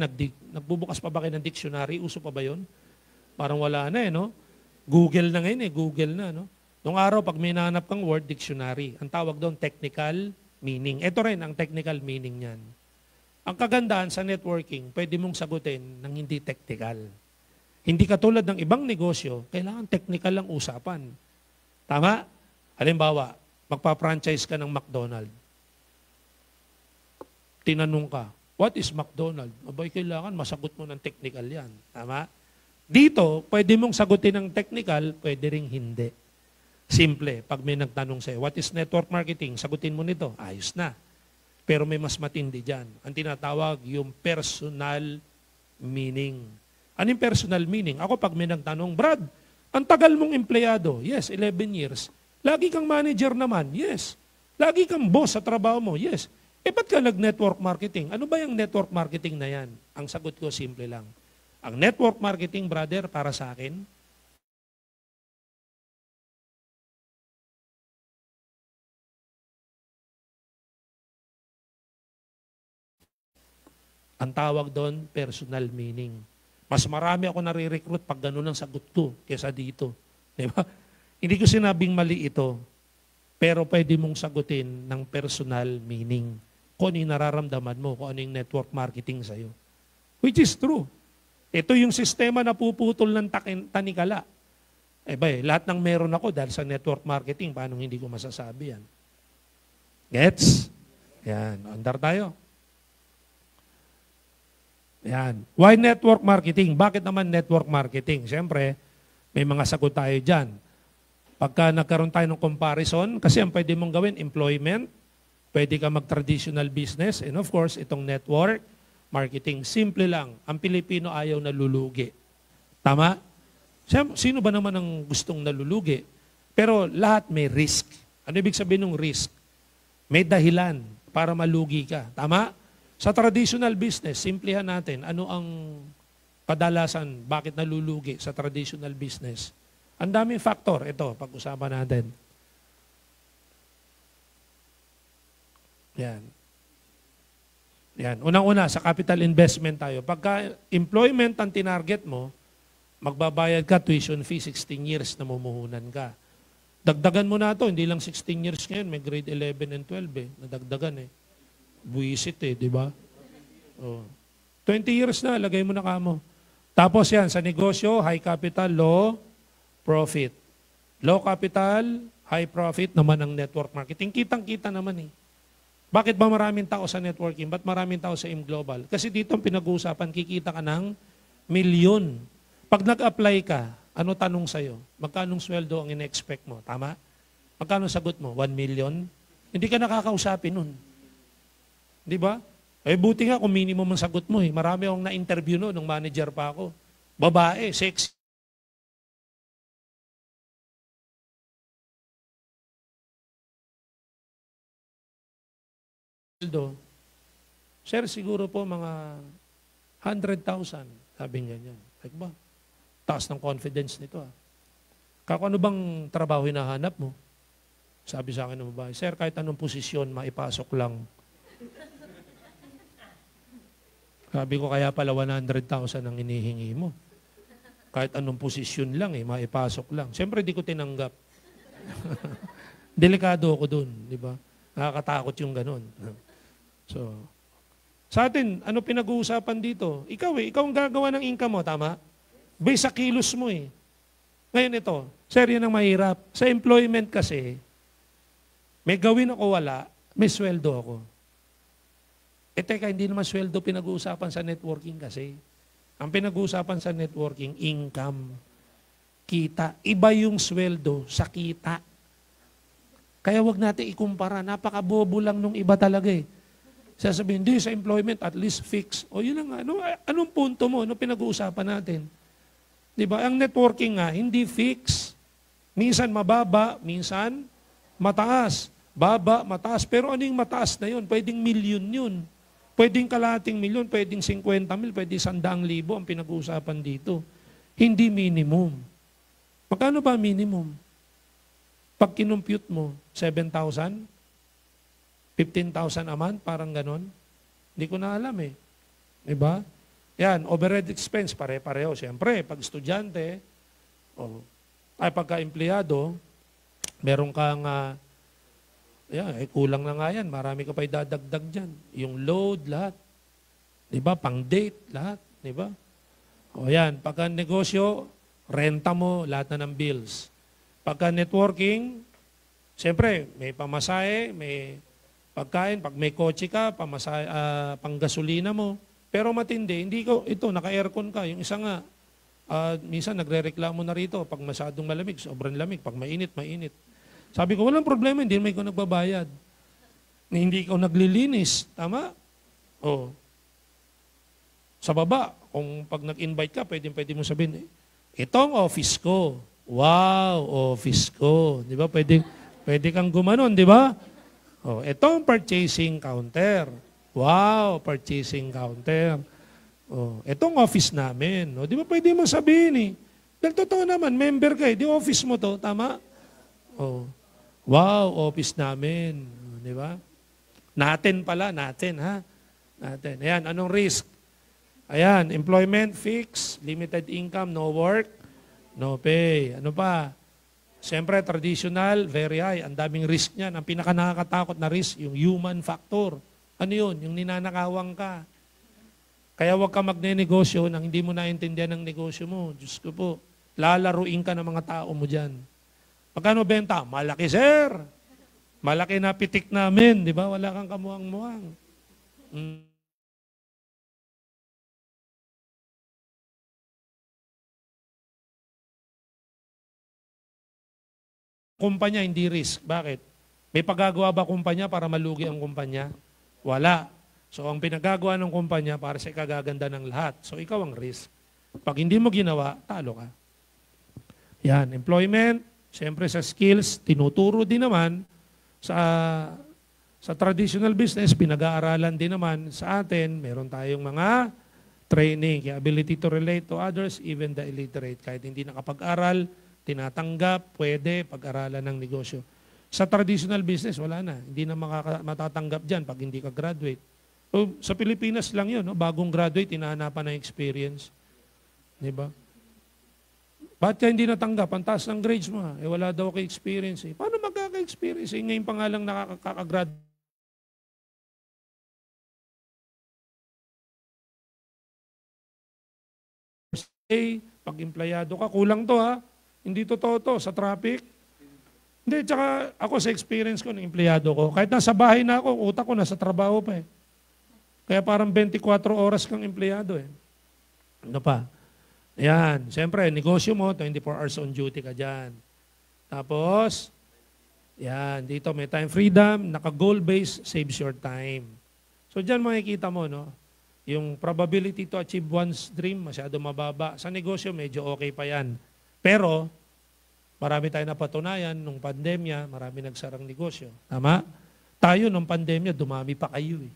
nagbubukas pa ba kayo ng dictionary? Uso pa ba yun? Parang wala na no? Google na ngayon Google na, no? Nung araw, pag may nahanap kang word, dictionary. Ang tawag doon, technical meaning. Ito rin ang technical meaning niyan. Ang kagandahan sa networking, pwede mong sagutin ng hindi technical. Hindi katulad ng ibang negosyo, kailangan technical lang usapan. Tama? Halimbawa, magpa-franchise ka ng McDonald's. Tinanong ka, what is McDonald's? Abay, kailangan masagot mo ng technical yan. Tama? Dito, pwede mong sagutin ng technical, pwede ring hindi. Simple, pag may nagtanong sa'yo, what is network marketing? Sagutin mo nito, ayos na. Pero may mas matindi dyan. Ang tinatawag yung personal meaning. Ano yung personal meaning? Ako pag may nagtanong, Brad, ang tagal mong empleyado. Yes, 11 years. Lagi kang manager naman. Yes. Lagi kang boss sa trabaho mo. Yes. Ba't ka nag-network marketing? Ano ba yung network marketing na yan? Ang sagot ko, simple lang. Ang network marketing, brother, para sa akin, ang tawag doon, personal meaning. Mas marami ako nare-recruit pag gano'n ang sagot ko kesa dito. Di ba? Hindi ko sinabing mali ito, pero pwede mong sagutin ng personal meaning. Kung ano yung nararamdaman mo, kung ano yung network marketing sa'yo. Which is true. Ito yung sistema na puputol ng tanikala. Lahat ng meron ako dahil sa network marketing, paano hindi ko masasabi yan? Gets? Yan. Andar tayo. Yan. Why network marketing? Bakit naman network marketing? Siyempre, may mga sagot tayo dyan. Pagka nagkaroon tayo ng comparison, kasi ang pwede mong gawin, employment, pwede ka mag-traditional business, and of course, itong network marketing. Simple lang. Ang Pilipino ayaw nalulugi. Tama? Sino ba naman ang gustong nalulugi? Pero lahat may risk. Ano ibig sabihin ng risk? May dahilan para malugi ka. Tama? Sa traditional business, simplihan natin, ano ang kadalasan, bakit nalulugi sa traditional business? Ang daming factor. Ito, pag-usapan natin. Yan. Yan. Unang-una, sa capital investment tayo. Pagka employment ang tinarget mo, magbabayad ka tuition fee, 16 years na mumuhunan ka. Dagdagan mo na ito, hindi lang 16 years ngayon, may grade 11 and 12 nadagdagan Buisit di ba? Oh. 20 years na, lagay mo na kamo. Tapos yan, sa negosyo, high capital, low profit. Low capital, high profit naman ang network marketing. Kitang-kita naman Bakit ba maraming tao sa networking? Ba't maraming tao sa Global? Kasi dito pinag-uusapan, kikita ka ng milyon. Pag nag-apply ka, ano tanong sa'yo? Magkanong sweldo ang in-expect mo? Tama? Magkano sagot mo? 1 million? Hindi ka nakakausapin nun. Di ba? Buti nga kung minimum ang sagot mo. Marami akong na-interview nung manager pa ako. Babae, sexy. Sir, siguro po mga 100,000. Sabi niya niyan. Like ba? Taas ng confidence nito. Kako ano bang trabaho hinahanap mo? Sabi sa akin ng babae, Sir, kahit anong posisyon, maipasok lang. Sabi ko, kaya pala 100,000 ang inihingi mo. Kahit anong posisyon lang, maipasok lang. Siyempre, di ko tinanggap. Delikado ako dun, di ba? Nakakatakot yung ganun. So, sa atin, ano pinag-uusapan dito? Ikaw ang gagawa ng income mo, tama? Based sa kilos mo Ngayon ito, sir, yun ang mahirap. Sa employment kasi, may gawin ako wala, may sweldo ako. Teka, hindi naman sweldo pinag-uusapan sa networking kasi. Ang pinag-uusapan sa networking, income. Kita. Iba yung sweldo sa kita. Kaya wag natin ikumpara. Napakabobo lang nung iba talaga sasabihin, hindi, sa employment, at least fix. O yun na nga, anong punto mo? Ano pinag-uusapan natin? Di ba? Ang networking nga, hindi fix. Minsan mababa, minsan mataas. Baba, mataas. Pero ano yung mataas na yun? Pwedeng milyon yun. Pwedeng kalating milyon, pwedeng 50 mil, pwedeng 100,000 ang pinag-uusapan dito. Hindi minimum. Magkano ba minimum? Pag kinumpute mo, 7,000? 15,000 a month? Parang ganon? Hindi ko na alam eh. Diba? Yan, overhead expense, pare-pareho. Siyempre, pag estudyante, pagka-empleyado, meron kang, kulang na nga yan. Marami ka pa idadagdag dyan. Yung load, lahat. Diba? Pang-date, lahat. Diba? O yan, pagka-negosyo, renta mo, lahat na ng bills. Pagka-networking, siyempre, may pamasahe, may pagkain, pag may kotse ka, panggasolina mo. Pero matindi, ito, naka-aircon ka. Yung isa nga, minsan nagre-reklamo na rito, pag masyadong malamig, sobrang lamig, pag mainit, mainit. Sabi ko, walang problema, hindi naman ikaw nagbabayad. Hindi ikaw naglilinis. Tama? O. Sa baba, kung pag nag-invite ka, pwede mo sabihin, itong office ko. Wow, office ko. Di ba? Pwede kang gumanon, di ba? Oh, itong purchasing counter. Wow, purchasing counter. Oh, itong office namin. Oh, di ba pwede mo sabihin eh? Dahil totoo naman, member ka eh. Di office mo to, tama? Oh, wow, office namin. Oh, di ba? Natin pala, natin ha? Natin. Ayan, anong risk? Ayan, employment, fix, limited income, no work, no pay. Ano pa? Siyempre, traditional, very high. Ang daming risk niyan. Ang pinaka-nakakatakot na risk, yung human factor. Ano yun? Yung ninanakawang ka. Kaya huwag ka magne-negosyo nang hindi mo naintindihan ng negosyo mo. Diyos ko po, lalaruin ka ng mga tao mo dyan. Pagkano benta? Malaki, sir. Malaki na pitik namin. Di ba? Wala kang kamuhang-muhang. Kumpanya, hindi risk. Bakit? May paggagawa ba kumpanya para malugi ang kumpanya? Wala. So, ang pinagagawa ng kumpanya para sa ikagaganda ng lahat. So, ikaw ang risk. Pag hindi mo ginawa, talo ka. Yan, employment, siyempre sa skills, tinuturo din naman sa traditional business, pinag-aaralan din naman sa atin, meron tayong mga training, ability to relate to others, even the illiterate. Kahit hindi nakapag-aral, tinatanggap, pwede pag-aralan ng negosyo. Sa traditional business, wala na. Hindi na matatanggap dyan pag hindi ka graduate. So, sa Pilipinas lang yun, no? Bagong graduate, hinahanapan ng experience. Di ba? Ba't ka hindi natanggap? Ang taas ng grades mo. Wala daw ka experience. Paano magkaka-experience? Ngayon pa nga lang nakaka-graduate. Pag empleyado ka, kulang to ha. Hindi totoo to sa traffic. Hindi, tsaka ako sa experience ko ng empleyado ko, kahit nasa bahay na ako, utak ko nasa trabaho pa eh. Kaya parang 24 oras kang empleyado eh. Ano pa? Ayan, siyempre, negosyo mo, 24 hours on duty ka dyan. Tapos, yan, dito may time freedom, naka-goal base, saves your time. So dyan makikita mo, no? Yung probability to achieve one's dream, masyado mababa. Sa negosyo, medyo okay pa yan. Pero, marami tayo napatunayan, nung pandemya, marami nagsarang negosyo. Tama? Tayo, nung pandemya, dumami pa kayo eh.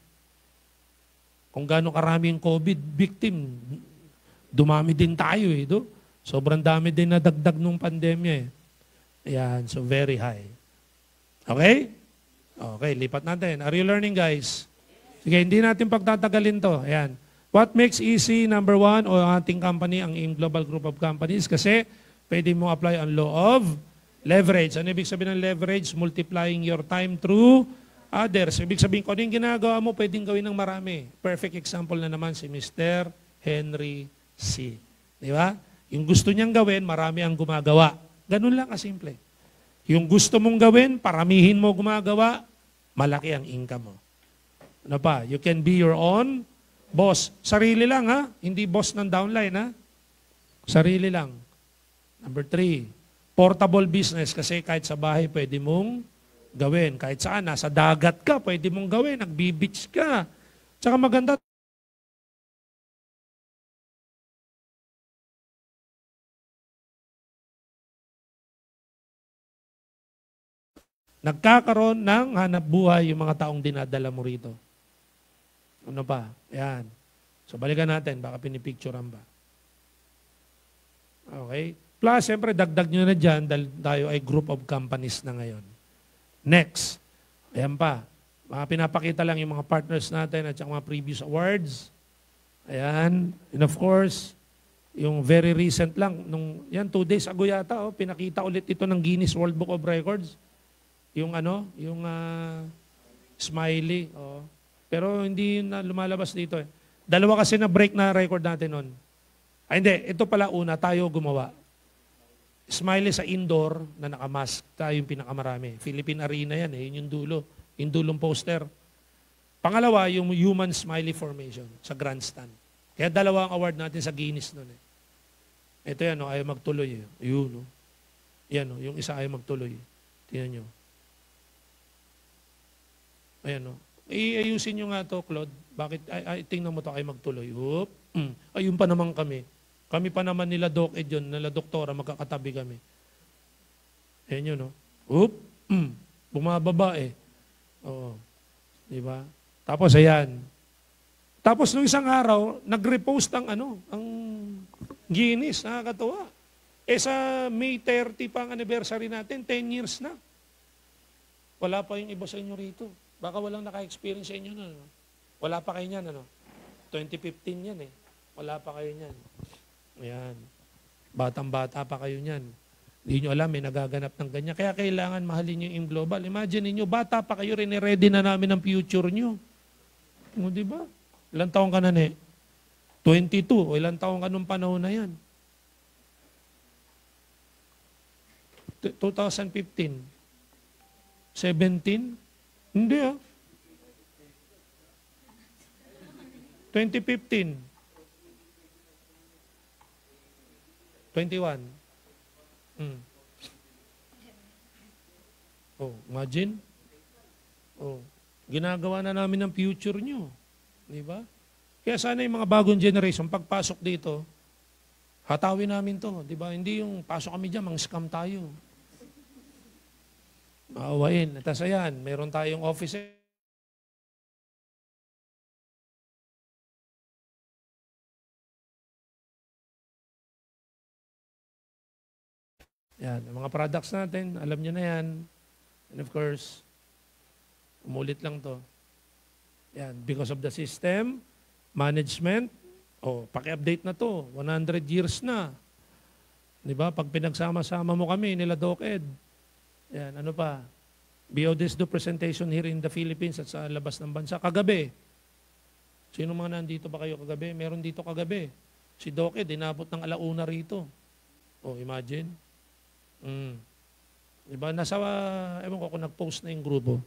Kung gaano karami yung COVID victim, dumami din tayo eh. Sobrang dami din nadagdag nung pandemya eh. Ayan, so very high. Okay? Okay, lipat natin. Are you learning, guys? Sige, hindi natin pagtatagalin to. Ayan. What makes easy, number one, o ating company, ang AIM Global Group of Companies, kasi pwede mo apply ang law of leverage. Ano ibig sabihin ng leverage? Multiplying your time through others. Ibig sabihin, kung ano yung ginagawa mo, pwedeng gawin ng marami. Perfect example na naman si Mr. Henry C. Di ba? Yung gusto niyang gawin, marami ang gumagawa. Ganun lang kasimple. Yung gusto mong gawin, paramihin mo gumagawa, malaki ang income mo. Ano pa? You can be your own boss. Sarili lang ha? Hindi boss ng downline ha? Sarili lang. Number 3, portable business kasi kahit sa bahay pwede mong gawin. Kahit saan, nasa dagat ka, pwede mong gawin. Nagbi-beach ka. Tsaka maganda, nagkakaroon ng hanap buhay yung mga taong dinadala mo rito. Ano pa? Yan. So balikan natin, baka pinipicturean ba. Okay? Plus, siyempre, dagdag nyo na dyan dahil tayo ay group of companies na ngayon. Next. Ayan pa. Mga pinapakita lang yung mga partners natin at mga previous awards. Ayan. And of course, yung very recent lang, 2 days ago yata, pinakita ulit ito ng Guinness World Book of Records. Yung smiley. Pero hindi na lumalabas dito eh. 2 kasi na break na record natin nun. Ay hindi, ito pala una, tayo gumawa. Smiley sa indoor na nakamask, tayo yung pinakamarami. Philippine Arena yan eh, yun yung dulo. Yung dulong poster. Pangalawa, yung human smiley formation sa grandstand. Kaya 2 ang award natin sa Guinness nun eh. Ito yan, ayaw magtuloy eh. Yun, yan, yung isa ayaw magtuloy. Tingnan nyo. Ayan, iayusin nyo nga to, Claude. Bakit? Tingnan mo to, ayaw magtuloy. Ayun pa naman kami. Kami pa naman nila Doc Ed yun, nila doktora, magkakatabi kami. Ayan yun, no? Bumababa eh. Oo. Diba? Tapos, ayan. Tapos, nung isang araw, nag-repost ang Guinness. Nakakatawa. Sa May 30 pa ang anniversary natin, 10 years na. Wala pa yung iba sa inyo rito. Baka walang naka-experience sa inyo na. No? Wala pa kayo niyan, 2015 yan eh. Wala pa kayo niyan. Ayan. Batang-bata pa kayo niyan. Hindi nyo alam, may nagaganap ng ganyan. Kaya kailangan mahalin nyo yung global. Imagine niyo bata pa kayo, ready na namin ang future nyo. Di ba? Ilang taong ka na, 22. O ilang taong ka nung panahon na yan? 2015. 17? Hindi 2015. 21. Imagine. Ginagawa na namin ang future nyo. Di ba? Kaya sana yung mga bagong generation, pagpasok dito, hatawin namin to. Di ba? Hindi yung pasok kami dyan, mang-scam tayo. Maawain. At ayan, meron tayong office. Yan, ang mga products natin, alam nyo na yan. And of course, umulit lang to. Yan, because of the system, management, paki-update na to, 100 years na. Di ba? Pag pinagsama-sama mo kami, nila Doc Ed. Yan, ano pa? BOD's do presentation here in the Philippines at sa labas ng bansa. Kagabi. Sino mga nandito ba kayo kagabi? Meron dito kagabi. Si Doc Ed, dinapot ng alauna rito. Imagine. Diba? Nasa, ewan ko kung nag-post na yung grupo.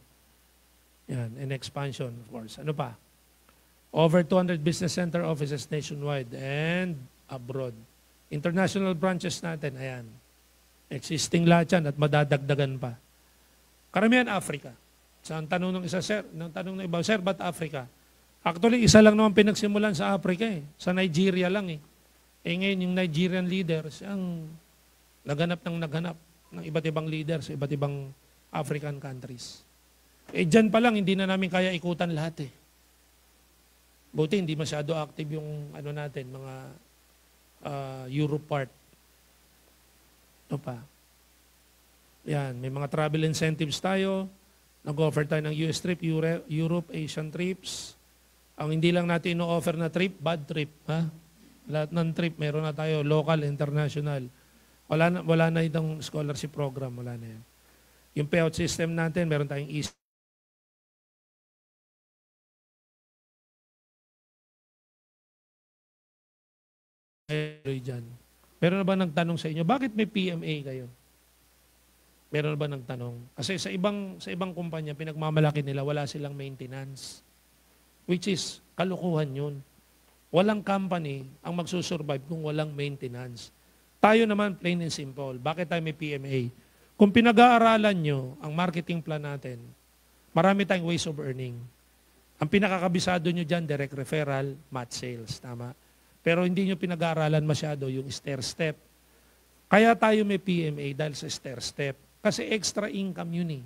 Yan, and expansion, of course. Ano pa? Over 200 business center offices nationwide and abroad. International branches natin, ayan. Existing lahat yan at madadagdagan pa. Karamihan, Africa. Sa tanong ng isa, sir, tanong ng iba, sir, ba't Africa? Actually, isa lang naman pinagsimulan sa Africa eh. Sa Nigeria lang eh. Ngayon, yung Nigerian leaders, ang naghanap ng iba't ibang leaders sa iba't ibang African countries. Dyan pa lang, hindi na namin kaya ikutan lahat eh. Buti, hindi masyado active yung natin, mga Europe part. Ito pa. Yan, may mga travel incentives tayo. Nag-offer tayo ng US trip, Europe, Asian trips. Ang hindi lang natin ino-offer na trip, bad trip. Ha? Lahat ng trip, meron na tayo, local, international. Wala na itong scholarship program, wala na yan. Yung payout system natin, meron tayong easy. Meron na ba nagtanong sa inyo, bakit may PMA kayo? Meron na ba nagtanong? Kasi sa ibang kumpanya, pinagmamalaki nila, wala silang maintenance. Which is, kalukuhan yun. Walang company ang magsusurvive kung walang maintenance. Tayo naman, plain and simple. Bakit tayo may PMA? Kung pinag-aaralan nyo ang marketing plan natin, marami tayong ways of earning. Ang pinakakabisado nyo dyan, direct referral, match sales. Tama? Pero hindi nyo pinag-aaralan masyado yung stair-step. Kaya tayo may PMA dahil sa stair-step. Kasi extra income yun eh.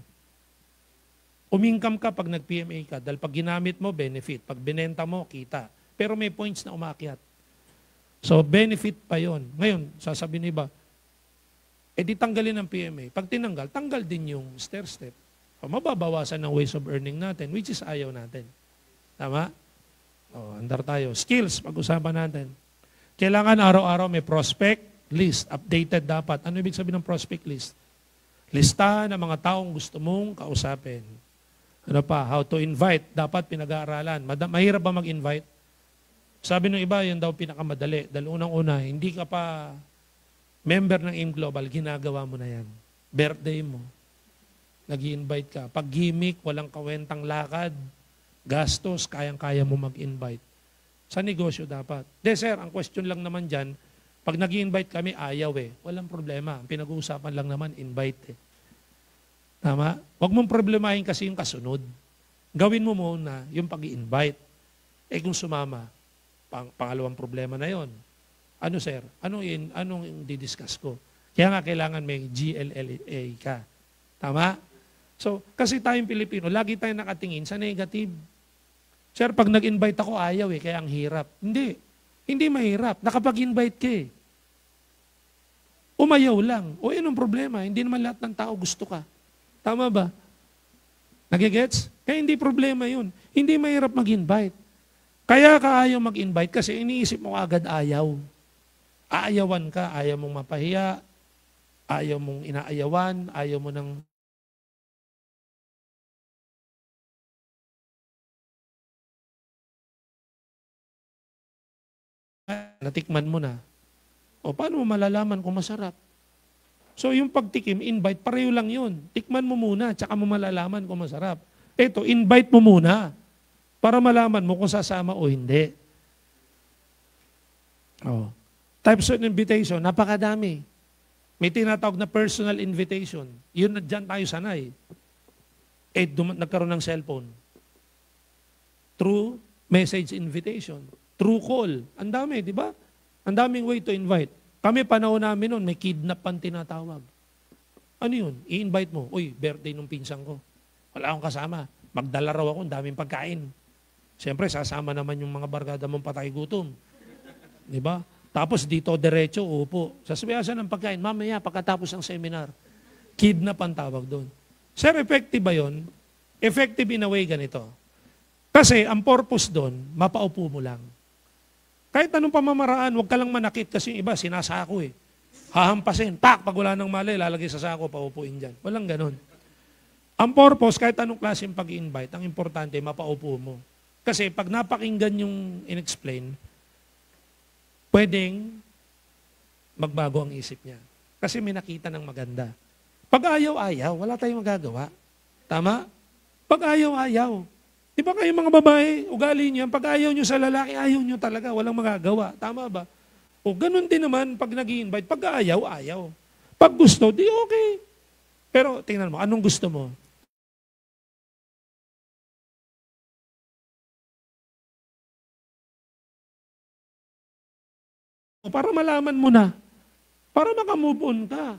Umingkam ka pag nag-PMA ka dahil pag ginamit mo, benefit. Pag binenta mo, kita. Pero may points na umakyat. So, benefit pa yon. Ngayon, sasabihin ni iba, di tanggalin ang PMA. Pag tinanggal, tanggal din yung stair-step. O, mababawasan ng ways of earning natin, which is ayaw natin. Tama? O, andar tayo. Skills, pag-usapan natin. Kailangan araw-araw may prospect list. Updated dapat. Ano ibig sabihin ng prospect list? Listahan ng mga taong gusto mong kausapin. Ano pa? How to invite. Dapat pinag-aaralan. Mahirap ba mag-invite? Sabi ng iba, yun daw pinakamadali. Dahil unang-una, hindi ka pa member ng AIM Global, ginagawa mo na yan. Birthday mo. Nag-i-invite ka. Pag gimmick, walang kawentang lakad, gastos, kayang-kaya mo mag-invite. Sa negosyo dapat. Sir, ang question lang naman dyan, pag nag-i-invite kami, ayaw eh. Walang problema. Ang pinag-uusapan lang naman, invite eh. Tama? Huwag mong problemahin kasi yung kasunod. Gawin mo muna yung pag-i-invite. Kung sumama, pangalawang problema na yon. Ano sir? Anong didiscuss ko? Kaya nga kailangan may GLLA ka. Tama? So, kasi tayong Pilipino, lagi tayong nakatingin sa negative. Sir, pag nag-invite ako, ayaw eh, kaya ang hirap. Hindi. Hindi mahirap. Nakapag-invite ka eh. Umayaw lang. O anong problema? Hindi naman lahat ng tao gusto ka. Tama ba? Nagigets? Kaya hindi problema yun. Hindi mahirap mag-invite. Kaya ka ayaw mag-invite kasi iniisip mo agad ayaw. Aayawan ka, ayaw mong mapahiya, ayaw mong inaayawan, ayaw mo ng natikman mo na. O paano mo malalaman kung masarap? So yung pagtikim, invite, pareho lang yun. Tikman mo muna, tsaka mo malalaman kung masarap. Ito, invite mo muna para malaman mo kung sasama o hindi. Oh. Types of invitation, napakadami. May tinatawag na personal invitation. Yun na dyan tayo sanay. Nagkaroon ng cellphone. True message invitation. True call. Ang dami, di ba? Ang daming way to invite. Kami, panahon namin noon, may kidnap pang tinatawag. Ano yun? I-invite mo. Uy, birthday nung pinsan ko. Wala akong kasama. Magdala raw ako, ang daming pagkain. Siyempre, sasama naman yung mga barkada mong patay gutom. Di ba? Tapos dito, diretso, upo. Sasabihan ng pagkain, mamaya, pagkatapos ng seminar. Kidnap ang tawag doon. Sir, effective ba yun? Effective in a way ganito. Kasi, ang purpose doon, mapaupo mo lang. Kahit anong pamamaraan, huwag ka lang manakit kasi yung iba, sinasako eh. Hahampasin, pag wala nang mali, lalagay sa sako, paupuin dyan. Walang ganun. Ang purpose, kahit anong klaseng pag-invite, ang importante, mapaupo mo. Kasi pag napakinggan yung in-explain, pwedeng magbago ang isip niya. Kasi may nakita ng maganda. Pag ayaw-ayaw, wala tayong magagawa. Tama? Pag ayaw-ayaw. Di ba kayo mga babae, ugali niyo, pag ayaw niyo sa lalaki, ayaw niyo talaga, walang magagawa. Tama ba? O ganun din naman pag nag-i-invite, pag ayaw, ayaw. Pag gusto, di okay. Pero tingnan mo, anong gusto mo? O para malaman mo na, para makamove on ka.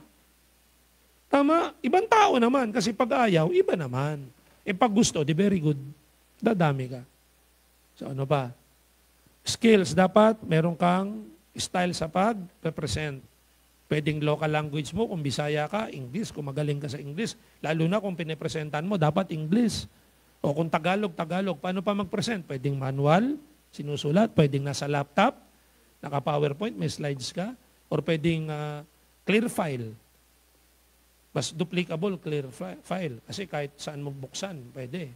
Tama? Ibang tao naman, kasi pag ayaw, iba naman. Pag gusto, di very good. Dadami ka. So ano pa? Skills, dapat meron kang style sa pag-represent. Pwedeng local language mo, kung Bisaya ka, English, kung magaling ka sa English. Lalo na kung pinipresentan mo, dapat English. O kung Tagalog, Tagalog. Paano pa mag-present? Pwedeng manual, sinusulat. Pwedeng nasa laptop, naka-PowerPoint, may slides ka. Or pwedeng clear file. Mas duplicable, clear file. Kasi kahit saan mo buksan, pwede.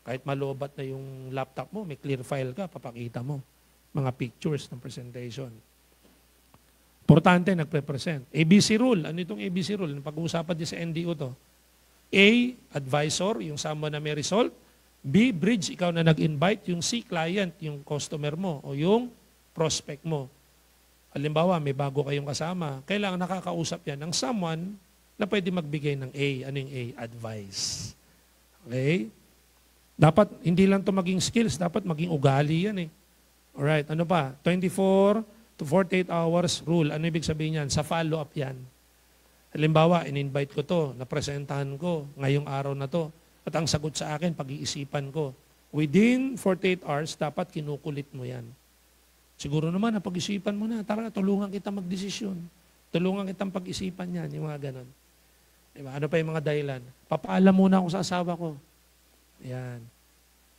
Kahit malobat na yung laptop mo, may clear file ka, papakita mo. Mga pictures ng presentation. Importante, nagpe-present. ABC rule. Ano itong ABC rule? Pag-uusapan din sa NDO to. A, advisor, yung someone na may result. B, bridge, ikaw na nag-invite. Yung C, client, yung customer mo o yung prospect mo. Halimbawa, may bago kayong kasama. Kailangan nakakausap yan ng someone na pwede magbigay ng A. Ano yung A? Advice. Okay? Dapat, hindi lang to maging skills, dapat maging ugali yan eh. Alright, ano pa? 24 to 48 hours rule. Ano ibig sabihin yan? Sa follow-up yan. Halimbawa, in-invite ko to, napresentahan ko ngayong araw na to. At ang sagot sa akin, pag-iisipan ko. Within 48 hours, dapat kinukulit mo yan. Siguro naman, pag-isipan mo na, tara, tulungan kita magdesisyon. Tulungan kitang pag-isipan yan, yung mga ganon. Diba? Ano pa yung mga dahilan? Papaalam muna ako sa asawa ko. Yan.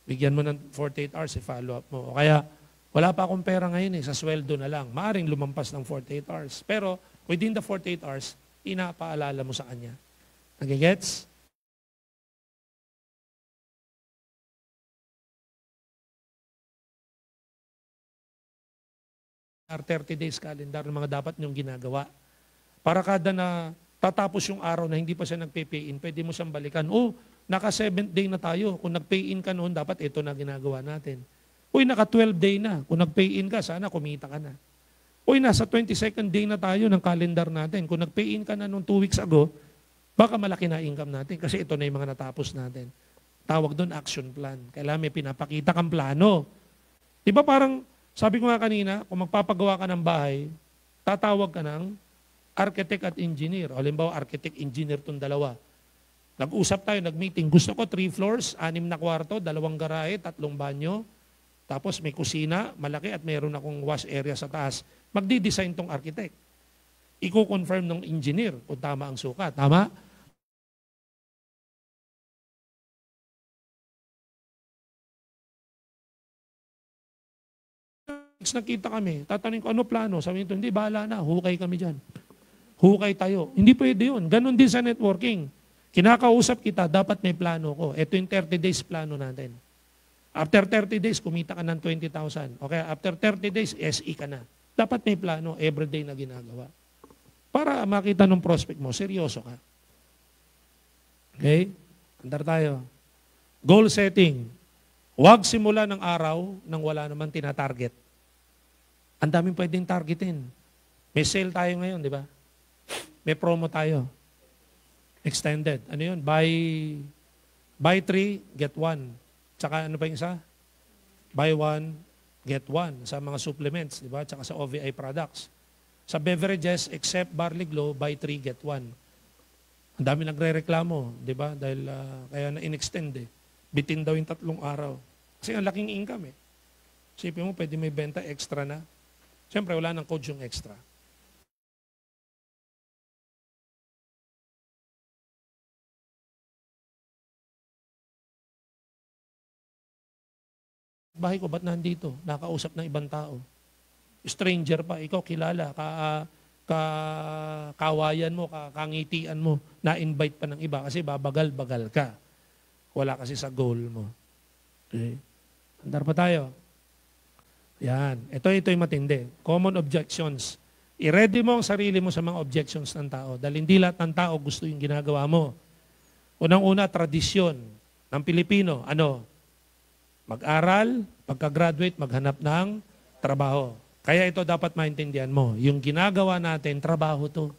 Bigyan mo ng 48 hours, i-follow up mo. O kaya, wala pa akong pera ngayon sa sweldo na lang. Maaring lumampas ng 48 hours. Pero, within the 48 hours, inapaalala mo sa kanya. Nagigets? Our 30 days calendar ng mga dapat niyong ginagawa. Para kada na tatapos yung araw na hindi pa siya nagpe-pay in, pwede mo siyang balikan. Oh, naka 7th day na tayo. Kung nag-pay in ka noon, dapat ito na ginagawa natin. Uy, naka 12 day na. Kung nag-pay in ka, sana kumita ka na. Uy, nasa 22nd day na tayo ng calendar natin. Kung nag-pay in ka na noong 2 weeks ago, baka malaki na income natin kasi ito na yung mga natapos natin. Tawag doon action plan. Kailangan may pinapakita kang plano. Di ba parang, sabi ko nga kanina, kung magpapagawa ka ng bahay, tatawag ka ng architect at engineer. O halimbawa, architect, engineer itong dalawa. Nag-usap tayo, nag-meeting. Gusto ko 3 floors, 6 na kwarto, 2 garahe, 3 banyo. Tapos may kusina, malaki at mayroon akong wash area sa taas. Magdi-design tong architect. Iko-confirm ng engineer kung tama ang sukat. Tama? Nakita kami, tatanungin ko, ano plano? Sabi nito, hindi, bahala na, hukay kami dyan. Hukay tayo. Hindi pwede yun. Ganon din sa networking. Kinakausap kita, dapat may plano ko. Ito yung 30 days plano natin. After 30 days, kumita ka ng 20,000. Okay, after 30 days, SE ka na. Dapat may plano, everyday na ginagawa. Para makita ng prospect mo, seryoso ka. Okay? Andar tayo. Goal setting. Huwag simula ng araw nang wala naman tinatarget. Ang daming pwedeng targetin. May sale tayo ngayon, di ba? May promo tayo. Extended. Ano yun? Buy 3, get 1. Tsaka ano pa yung isa? Buy 1, get 1 sa mga supplements, di ba? Tsaka sa OVI products. Sa beverages, except barley glow, buy 3, get 1. Ang dami nagre-reklamo, di ba? Dahil kaya na-inextend eh. Bitin daw yung 3 araw. Kasi ang laking income eh. Sipin mo, pwede may benta extra na. Siyempre, wala nang code yung extra. Bahay ko, ba't nandito? Nakausap ng ibang tao. Stranger pa, ikaw kilala, kawayan mo, kangitian mo, na-invite pa ng iba kasi babagal-bagal ka. Wala kasi sa goal mo. Okay? Andar pa tayo. Yan. Ito yung matindi. Common objections. I-ready mo ang sarili mo sa mga objections ng tao dahil hindi lahat ng tao gusto yung ginagawa mo. Unang-una, tradisyon ng Pilipino. Ano? Mag-aral, pagka-graduate, maghanap ng trabaho. Kaya ito dapat maintindihan mo. Yung ginagawa natin, trabaho to.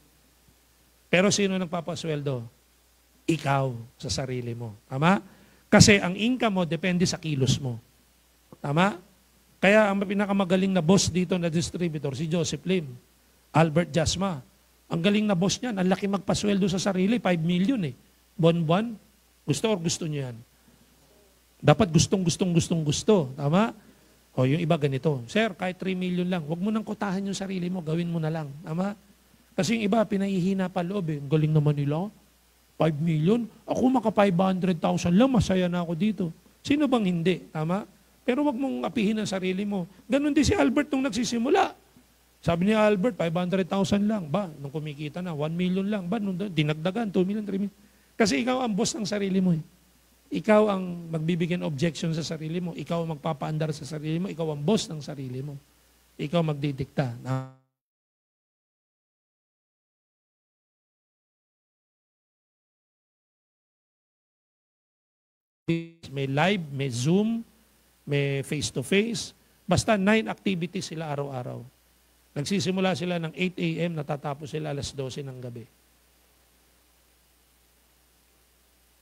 Pero sino nagpapasweldo? Ikaw sa sarili mo. Tama? Kasi ang income mo depende sa kilos mo. Tama? Kaya ang pinakamagaling na boss dito na distributor, si Joseph Lim, Albert Jasma. Ang galing na boss niyan, ang laki magpasweldo sa sarili, 5 million eh. Buwan-buwan. Gusto niyo yan? Dapat gusto. Tama? O yung iba ganito, sir, kahit 3 million lang, huwag mo nang kotahan yung sarili mo, gawin mo na lang. Tama? Kasi yung iba, pinahihina pa loob eh. Ang galing naman nila. 5 million? Ako maka 500,000 lang, masaya na ako dito. Sino bang hindi? Tama? Pero wag mong apihin ang sarili mo. Ganon din si Albert nung nagsisimula. Sabi ni Albert, 500,000 lang. Ba, nung kumikita na, 1 million lang. Ba, nung dinagdagan, 2 million, 3 million. Kasi ikaw ang boss ng sarili mo eh. Ikaw ang magbibigyan objection sa sarili mo. Ikaw ang magpapaandar sa sarili mo. Ikaw ang boss ng sarili mo. Ikaw magdidikta. May live, may Zoom, may face-to-face. Basta 9 activities sila araw-araw. Nagsisimula sila ng 8 a.m. natatapos sila alas 12 ng gabi.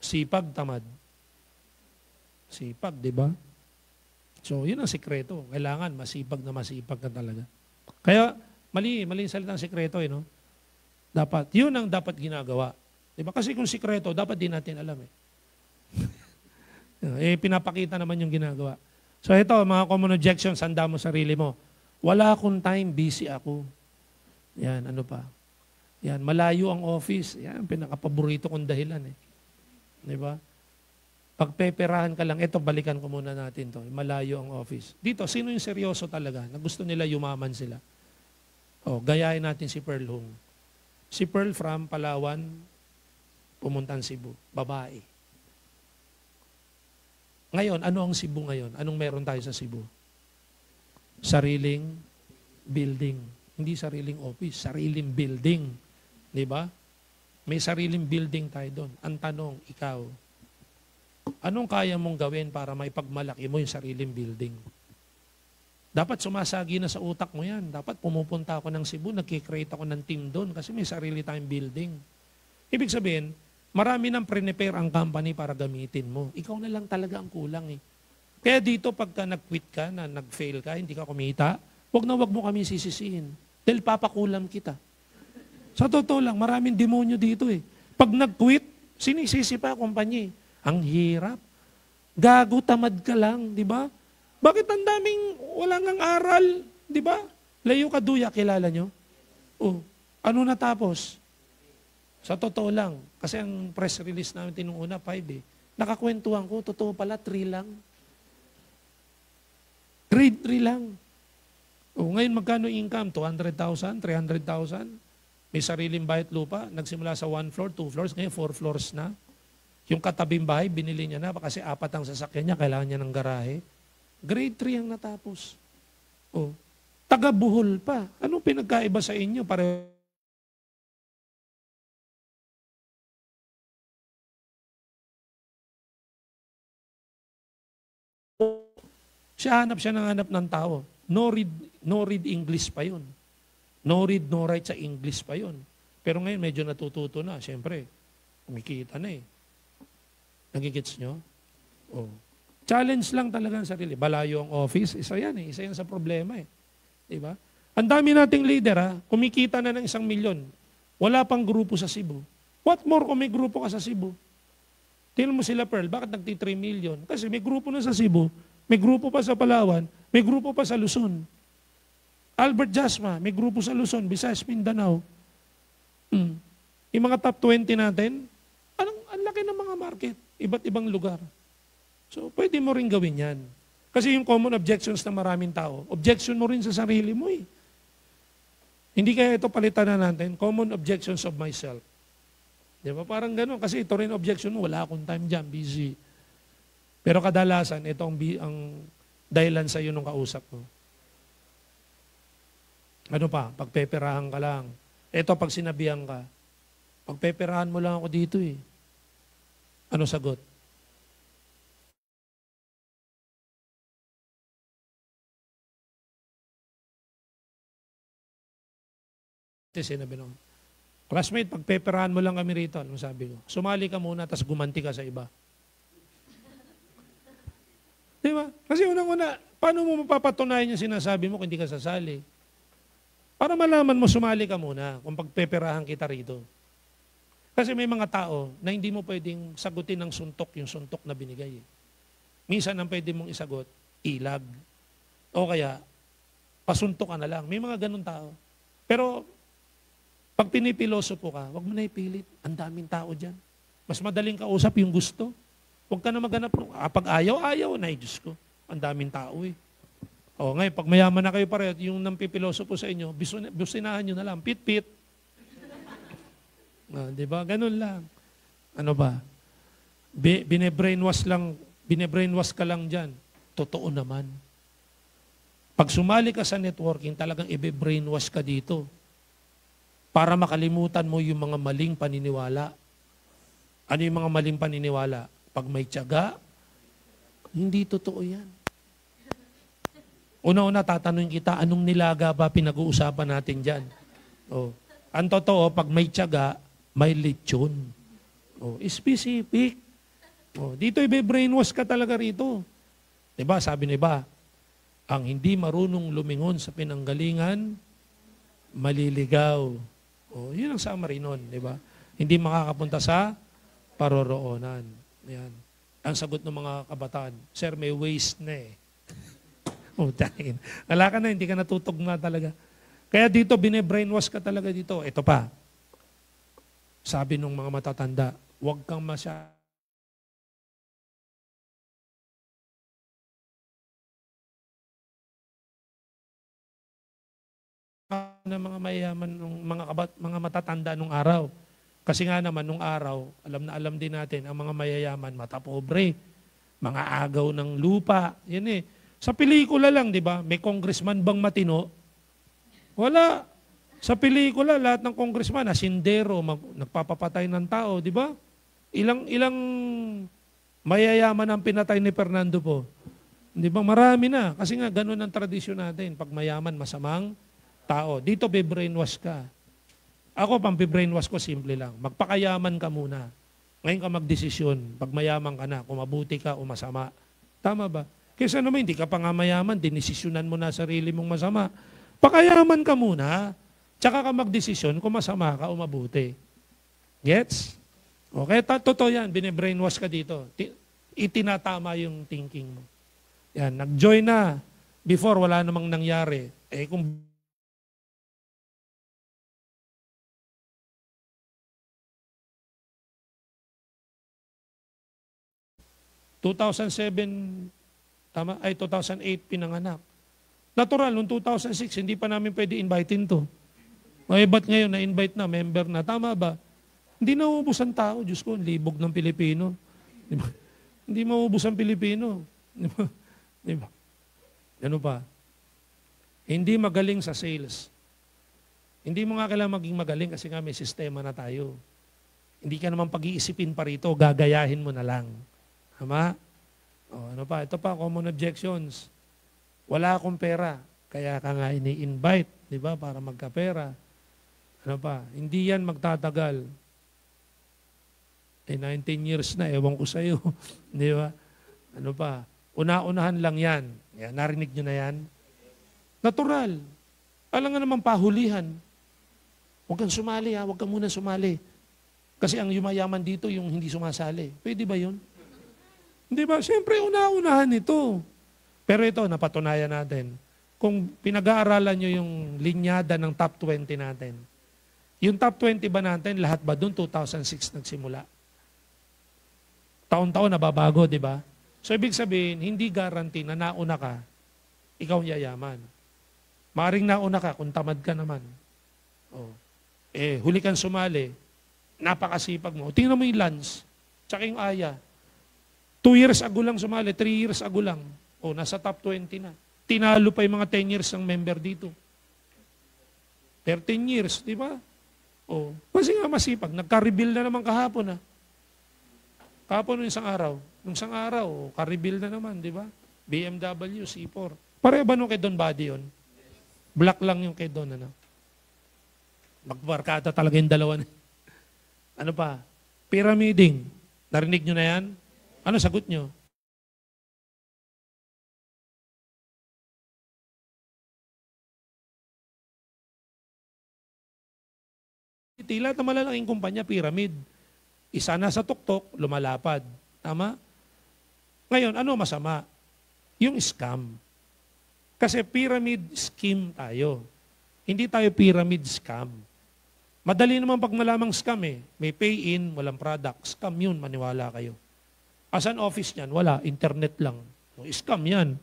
Sipag, tamad. Sipag, di ba? So, yun ang sikreto. Kailangan masipag ka talaga. Kaya, mali yung salita ng sikreto, no? Dapat, yun ang dapat ginagawa. Di ba? Kasi kung sikreto, dapat din natin alam, pinapakita naman yung ginagawa. So, ito, mga common objections, handa mo sarili mo. Wala akong time, busy ako. Yan, ano pa? Yan, malayo ang office. Yan, pinakapaborito kong dahilan, Di ba? Pagpeperahan ka lang, ito, balikan ko muna natin to. Malayo ang office. Dito, sino yung seryoso talaga na gusto nila yumaman sila? Gayahin natin si Pearl Hong. Si Pearl from Palawan, pumuntan Cebu. Babae. Ngayon, ano ang Cebu ngayon? Anong meron tayo sa Cebu? Sariling building. Hindi sariling office, sariling building. Di ba? May sariling building tayo doon. Ang tanong, ikaw, anong kaya mong gawin para maipagmalaki mo yung sariling building? Dapat sumasagi na sa utak mo yan. Dapat pumupunta ako ng Cebu, nagkikreate ako ng team doon kasi may sarili tayong building. Ibig sabihin, marami nang prepare ang company para gamitin mo. Ikaw na lang talaga ang kulang Kaya dito pagka nag-quit ka, na nag-fail ka, hindi ka kumita, wag mo kami sisisihin. Dahil papakulam kita. Sa totoo lang, maraming demonyo dito Pag nag-quit, sinisisi pa kumpanya Ang hirap. Gago, tamad ka lang, di ba? Bakit ang daming wala ngang aral, di ba? Layo Kaduya, kilala nyo? Ano natapos? Sa totoo lang, kasi ang press release namin tinunguna, 5 Nakakwentuhan ko, totoo pala, 3 lang. Grade 3 lang. Ngayon magkano income? 200,000, 300,000? May sariling bayat lupa, nagsimula sa 1 floor, 2 floors, ngayon 4 floors na. Yung katabing bahay, binili niya na kasi 4 ang sasakyan niya, kailangan niya ng garahe. Grade 3 ang natapos. Taga-Buhol pa. Anong pinagkaiba sa inyo? Siya hanap ng tao. No read English pa yun. No read, no write sa English pa yun. Pero ngayon medyo natututo na. Siyempre, kumikita na Nagigits nyo? Challenge lang talaga ang sarili. Balayo ang office. Isa yan Isa yan sa problema Diba? Ang dami nating leader kumikita na ng 1 milyon. Wala pang grupo sa Cebu. What more kung may grupo ka sa Cebu? Tingnan mo sila Pearl, bakit nagti 3 million? Kasi may grupo na sa Cebu, may grupo pa sa Palawan, may grupo pa sa Luzon. Albert Jasma, may grupo sa Luzon, Visayas, Mindanao. Yung mga top 20 natin, ang laki ng mga market, iba't ibang lugar. So, pwede mo rin gawin yan. Kasi yung common objections ng maraming tao, objection mo rin sa sarili mo Hindi kaya ito palitan na natin, common objections of myself. Di ba? Parang gano'n. Kasi ito rin objection mo, wala akong time dyan, busy. Pero kadalasan, ito ang dahilan sa iyo nung kausap mo. Ano pa? Pagpeperahan ka lang. Ito, pag sinabihan ka, pagpeperahan mo lang ako dito Ano sagot? Sinabi nung, classmate, pagpeperahan mo lang kami rito. Ano sabi ko? Sumali ka muna, tapos gumanti ka sa iba. Di ba? Kasi unang-una, paano mo mapapatunayan yung sinasabi mo kung hindi ka sasali? Para malaman mo, sumali ka muna kung pagpeperahan kita rito. Kasi may mga tao na hindi mo pwedeng sagutin ng suntok yung suntok na binigay. Minsan ang pwede mong isagot, ilag. O kaya, pasuntok ka na lang. May mga ganun tao. Pero, pag pinipilosopo ka, huwag mo na ipilit. Ang daming tao dyan. Mas madaling kausap yung gusto. Huwag ka na maghanap. Pag ayaw, na Diyos ko. Ang daming tao O ngayon, pag mayaman na kayo pareho, yung nampipilosopo sa inyo, businahan nyo na lang. Pit-pit. Di ba? Ganun lang. Ano ba? Bine-brainwash ka lang dyan. Totoo naman. Pag sumali ka sa networking, talagang ibe-brainwash ka dito. Para makalimutan mo yung mga maling paniniwala. Ano yung mga maling paniniwala? Pag may tiyaga, hindi totoo yan. Una-una, tatanungin kita, anong nilaga ba pinag-uusapan natin dyan? Ang totoo, pag may tiyaga, may lechon. Specific. Oh, dito i-brainwash ka talaga rito. Diba? Sabi ni ba, ang hindi marunong lumingon sa pinanggalingan, maliligaw. Oh, yun ang summary nun, di ba? Hindi makakapunta sa paroroonan. Yan. Ang sagot ng mga kabataan, Sir, may waste na eh. Oh, dahil. Wala ka na, hindi ka natutugma talaga. Kaya dito, bine-brainwash ka talaga dito. Ito pa. Sabi ng mga matatanda, huwag kang na mga mayaman, mga matatanda nung araw. Kasi nga naman, nung araw, alam na alam din natin, ang mga mayayaman, mata pobre, mga agaw ng lupa. Yan eh. Sa pelikula lang, di ba? May congressman bang matino? Wala. Sa pelikula, lahat ng congressman, asindero, nagpapapatay ng tao, di ba? Ilang mayayaman ang pinatay ni Fernando po. Di ba? Marami na. Kasi nga, ganun ang tradisyon natin. Pag mayaman, masamang tao. Dito, be-brainwash ka. Ako, pang be-brainwash ko, simple lang. Magpakayaman ka muna. Ngayon ka magdesisyon. Pag mayaman ka na, kung mabuti ka o masama. Tama ba? Kaysa naman, hindi ka pa nga mayaman, dinesisyonan mo na sarili mong masama. Pakayaman ka muna, tsaka ka magdesisyon kung masama ka o mabuti. Gets? Okay, totoo yan, bine-brainwash ka dito. Itinatama yung thinking mo. Yan, nag-join na. Before, wala namang nangyari. Eh, kung 2007, tama? Ay, 2008 pinanganak. Natural, noong 2006, hindi pa namin pwede invitein to. Ay, ba't ngayon na-invite na, member na? Tama ba? Hindi naubos ang tao, Diyos ko, libog ng Pilipino. Di ba? Hindi maubos ang Pilipino. Di ba? Di ba? Ano pa? Hindi magaling sa sales. Hindi mo nga kailangan maging magaling kasi nga may sistema na tayo. Hindi ka naman pag-iisipin pa rito, gagayahin mo na lang. Tama? O, ano pa? Ito pa, common objections. Wala akong pera, kaya ka nga ini-invite, di ba, para magkapera. Ano pa? Hindi yan magtatagal. Eh, 19 years na, ewan ko sa'yo. Di ba? Ano pa? Una-unahan lang yan. Yan, narinig nyo na yan? Natural. Alam nga naman pahulihan. Huwag kang sumali ha, huwag kang muna sumali. Kasi ang yumayaman dito yung hindi sumasali. Pwede ba yun? Hindi ba? Siyempre, una-unahan ito. Pero ito, napatunayan natin. Kung pinag-aaralan nyo yung linyada ng top 20 natin, yung top 20 ba natin, lahat ba doon 2006 nagsimula? Taon-taon nababago, di ba? So, ibig sabihin, hindi guarantee na nauna ka, ikaw yayaman. Maaring nauna ka kung tamad ka naman. Oh. Eh, huli kang sumali, napakasipag mo. Tingnan mo yung Lance, tsaka yung Aya. 2 years ago lang sumali, 3 years ago lang. O, nasa top 20 na. Tinalo pa yung mga 10 years ng member dito. 13 years, di ba? O, kasi nga masipag. Nagka-reveal na naman kahapon, ha? Kahapon nung isang araw. Nung isang araw, ka-reveal na naman, di ba? BMW, C4. Pareho ba nung kay Don Buddy yun? Black lang yung kay Don, ano? Magbarkada talaga yung dalawa. Ano pa? Pyramiding. Narinig nyo na yan? Ano sagot nyo? Lahat na malalaking kumpanya, pyramid. Isa na sa tuktok, lumalapad. Tama? Ngayon, ano masama? Yung scam. Kasi pyramid scheme tayo. Hindi tayo pyramid scam. Madali naman pag malamang scam eh. May pay-in, walang product. Scam yun, maniwala kayo. As an office niyan, wala, internet lang. O, scam yan.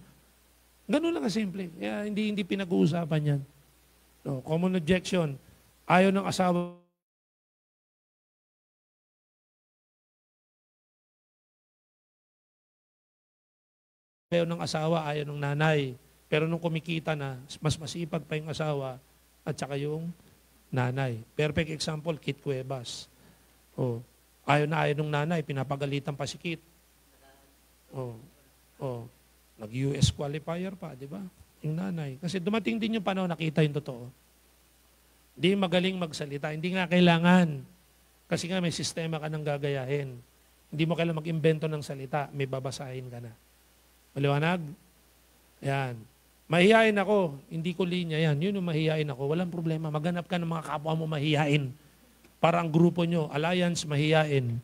Ganun lang kasimple. Kaya hindi pinag-uusapan yan. No, common objection. Ayaw ng asawa ayaw ng asawa, ayaw ng nanay. Pero nung kumikita na, mas masipag pa yung asawa at saka yung nanay. Perfect example, Kit Cuevas. Oh, ayaw ng nanay, pinapagalitan pa si Kit. Nag-US qualifier pa, di ba? Yung nanay. Kasi dumating din yung panahon, nakita yung totoo. Hindi magaling magsalita. Hindi nga kailangan. Kasi nga may sistema ka nang gagayahin. Hindi mo kailangan mag-imbento ng salita. May babasahin ka na. Maliwanag? Yan. Mahihain ako. Hindi ko linya yan. Yun yung mahihain ako. Walang problema. Maghanap ka ng mga kapwa mo mahihain. Para ang grupo nyo, alliance, mahihain.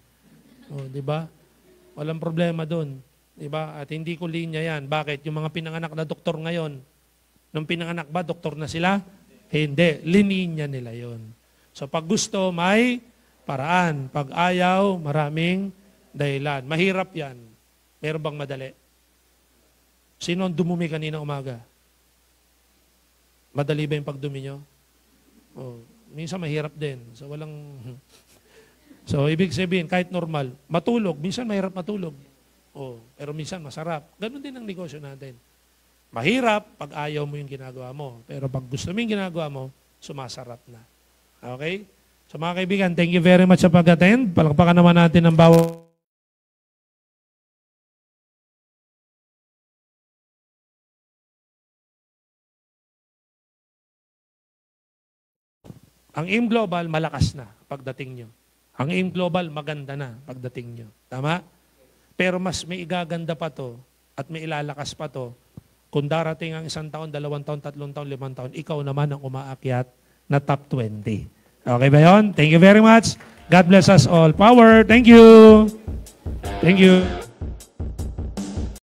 O, di ba? Walang problema doon. Di ba? At hindi ko linya yan. Bakit? Yung mga pinanganak na doktor ngayon, nung pinanganak ba, doktor na sila? Hindi. Lininya nila yon. So pag gusto, may paraan. Pag ayaw, maraming dahilan. Mahirap yan. Meron bang madali? Sino ang dumumi kanina umaga? Madali ba yung pagdumi nyo? Oh, minsan mahirap din. So walang... So ibig sabihin, kahit normal, matulog. Minsan mahirap matulog. Oh, pero minsan masarap. Ganon din ang negosyo natin. Mahirap pag ayaw mo yung ginagawa mo. Pero pag gusto mo yung ginagawa mo, sumasarap na. Okay? So mga kaibigan, thank you very much sa pag-attend. Palakpakan naman natin ang bawat ang AIM Global, malakas na pagdating nyo. Ang AIM Global, maganda na pagdating nyo. Tama? Pero mas may igaganda pa to at may ilalakas pa to kung darating ang 1 taon, 2 taon, 3 taon, 5 taon, ikaw naman ang umaakyat na top 20. Okay ba yun? Thank you very much. God bless us all. Power. Thank you. Thank you.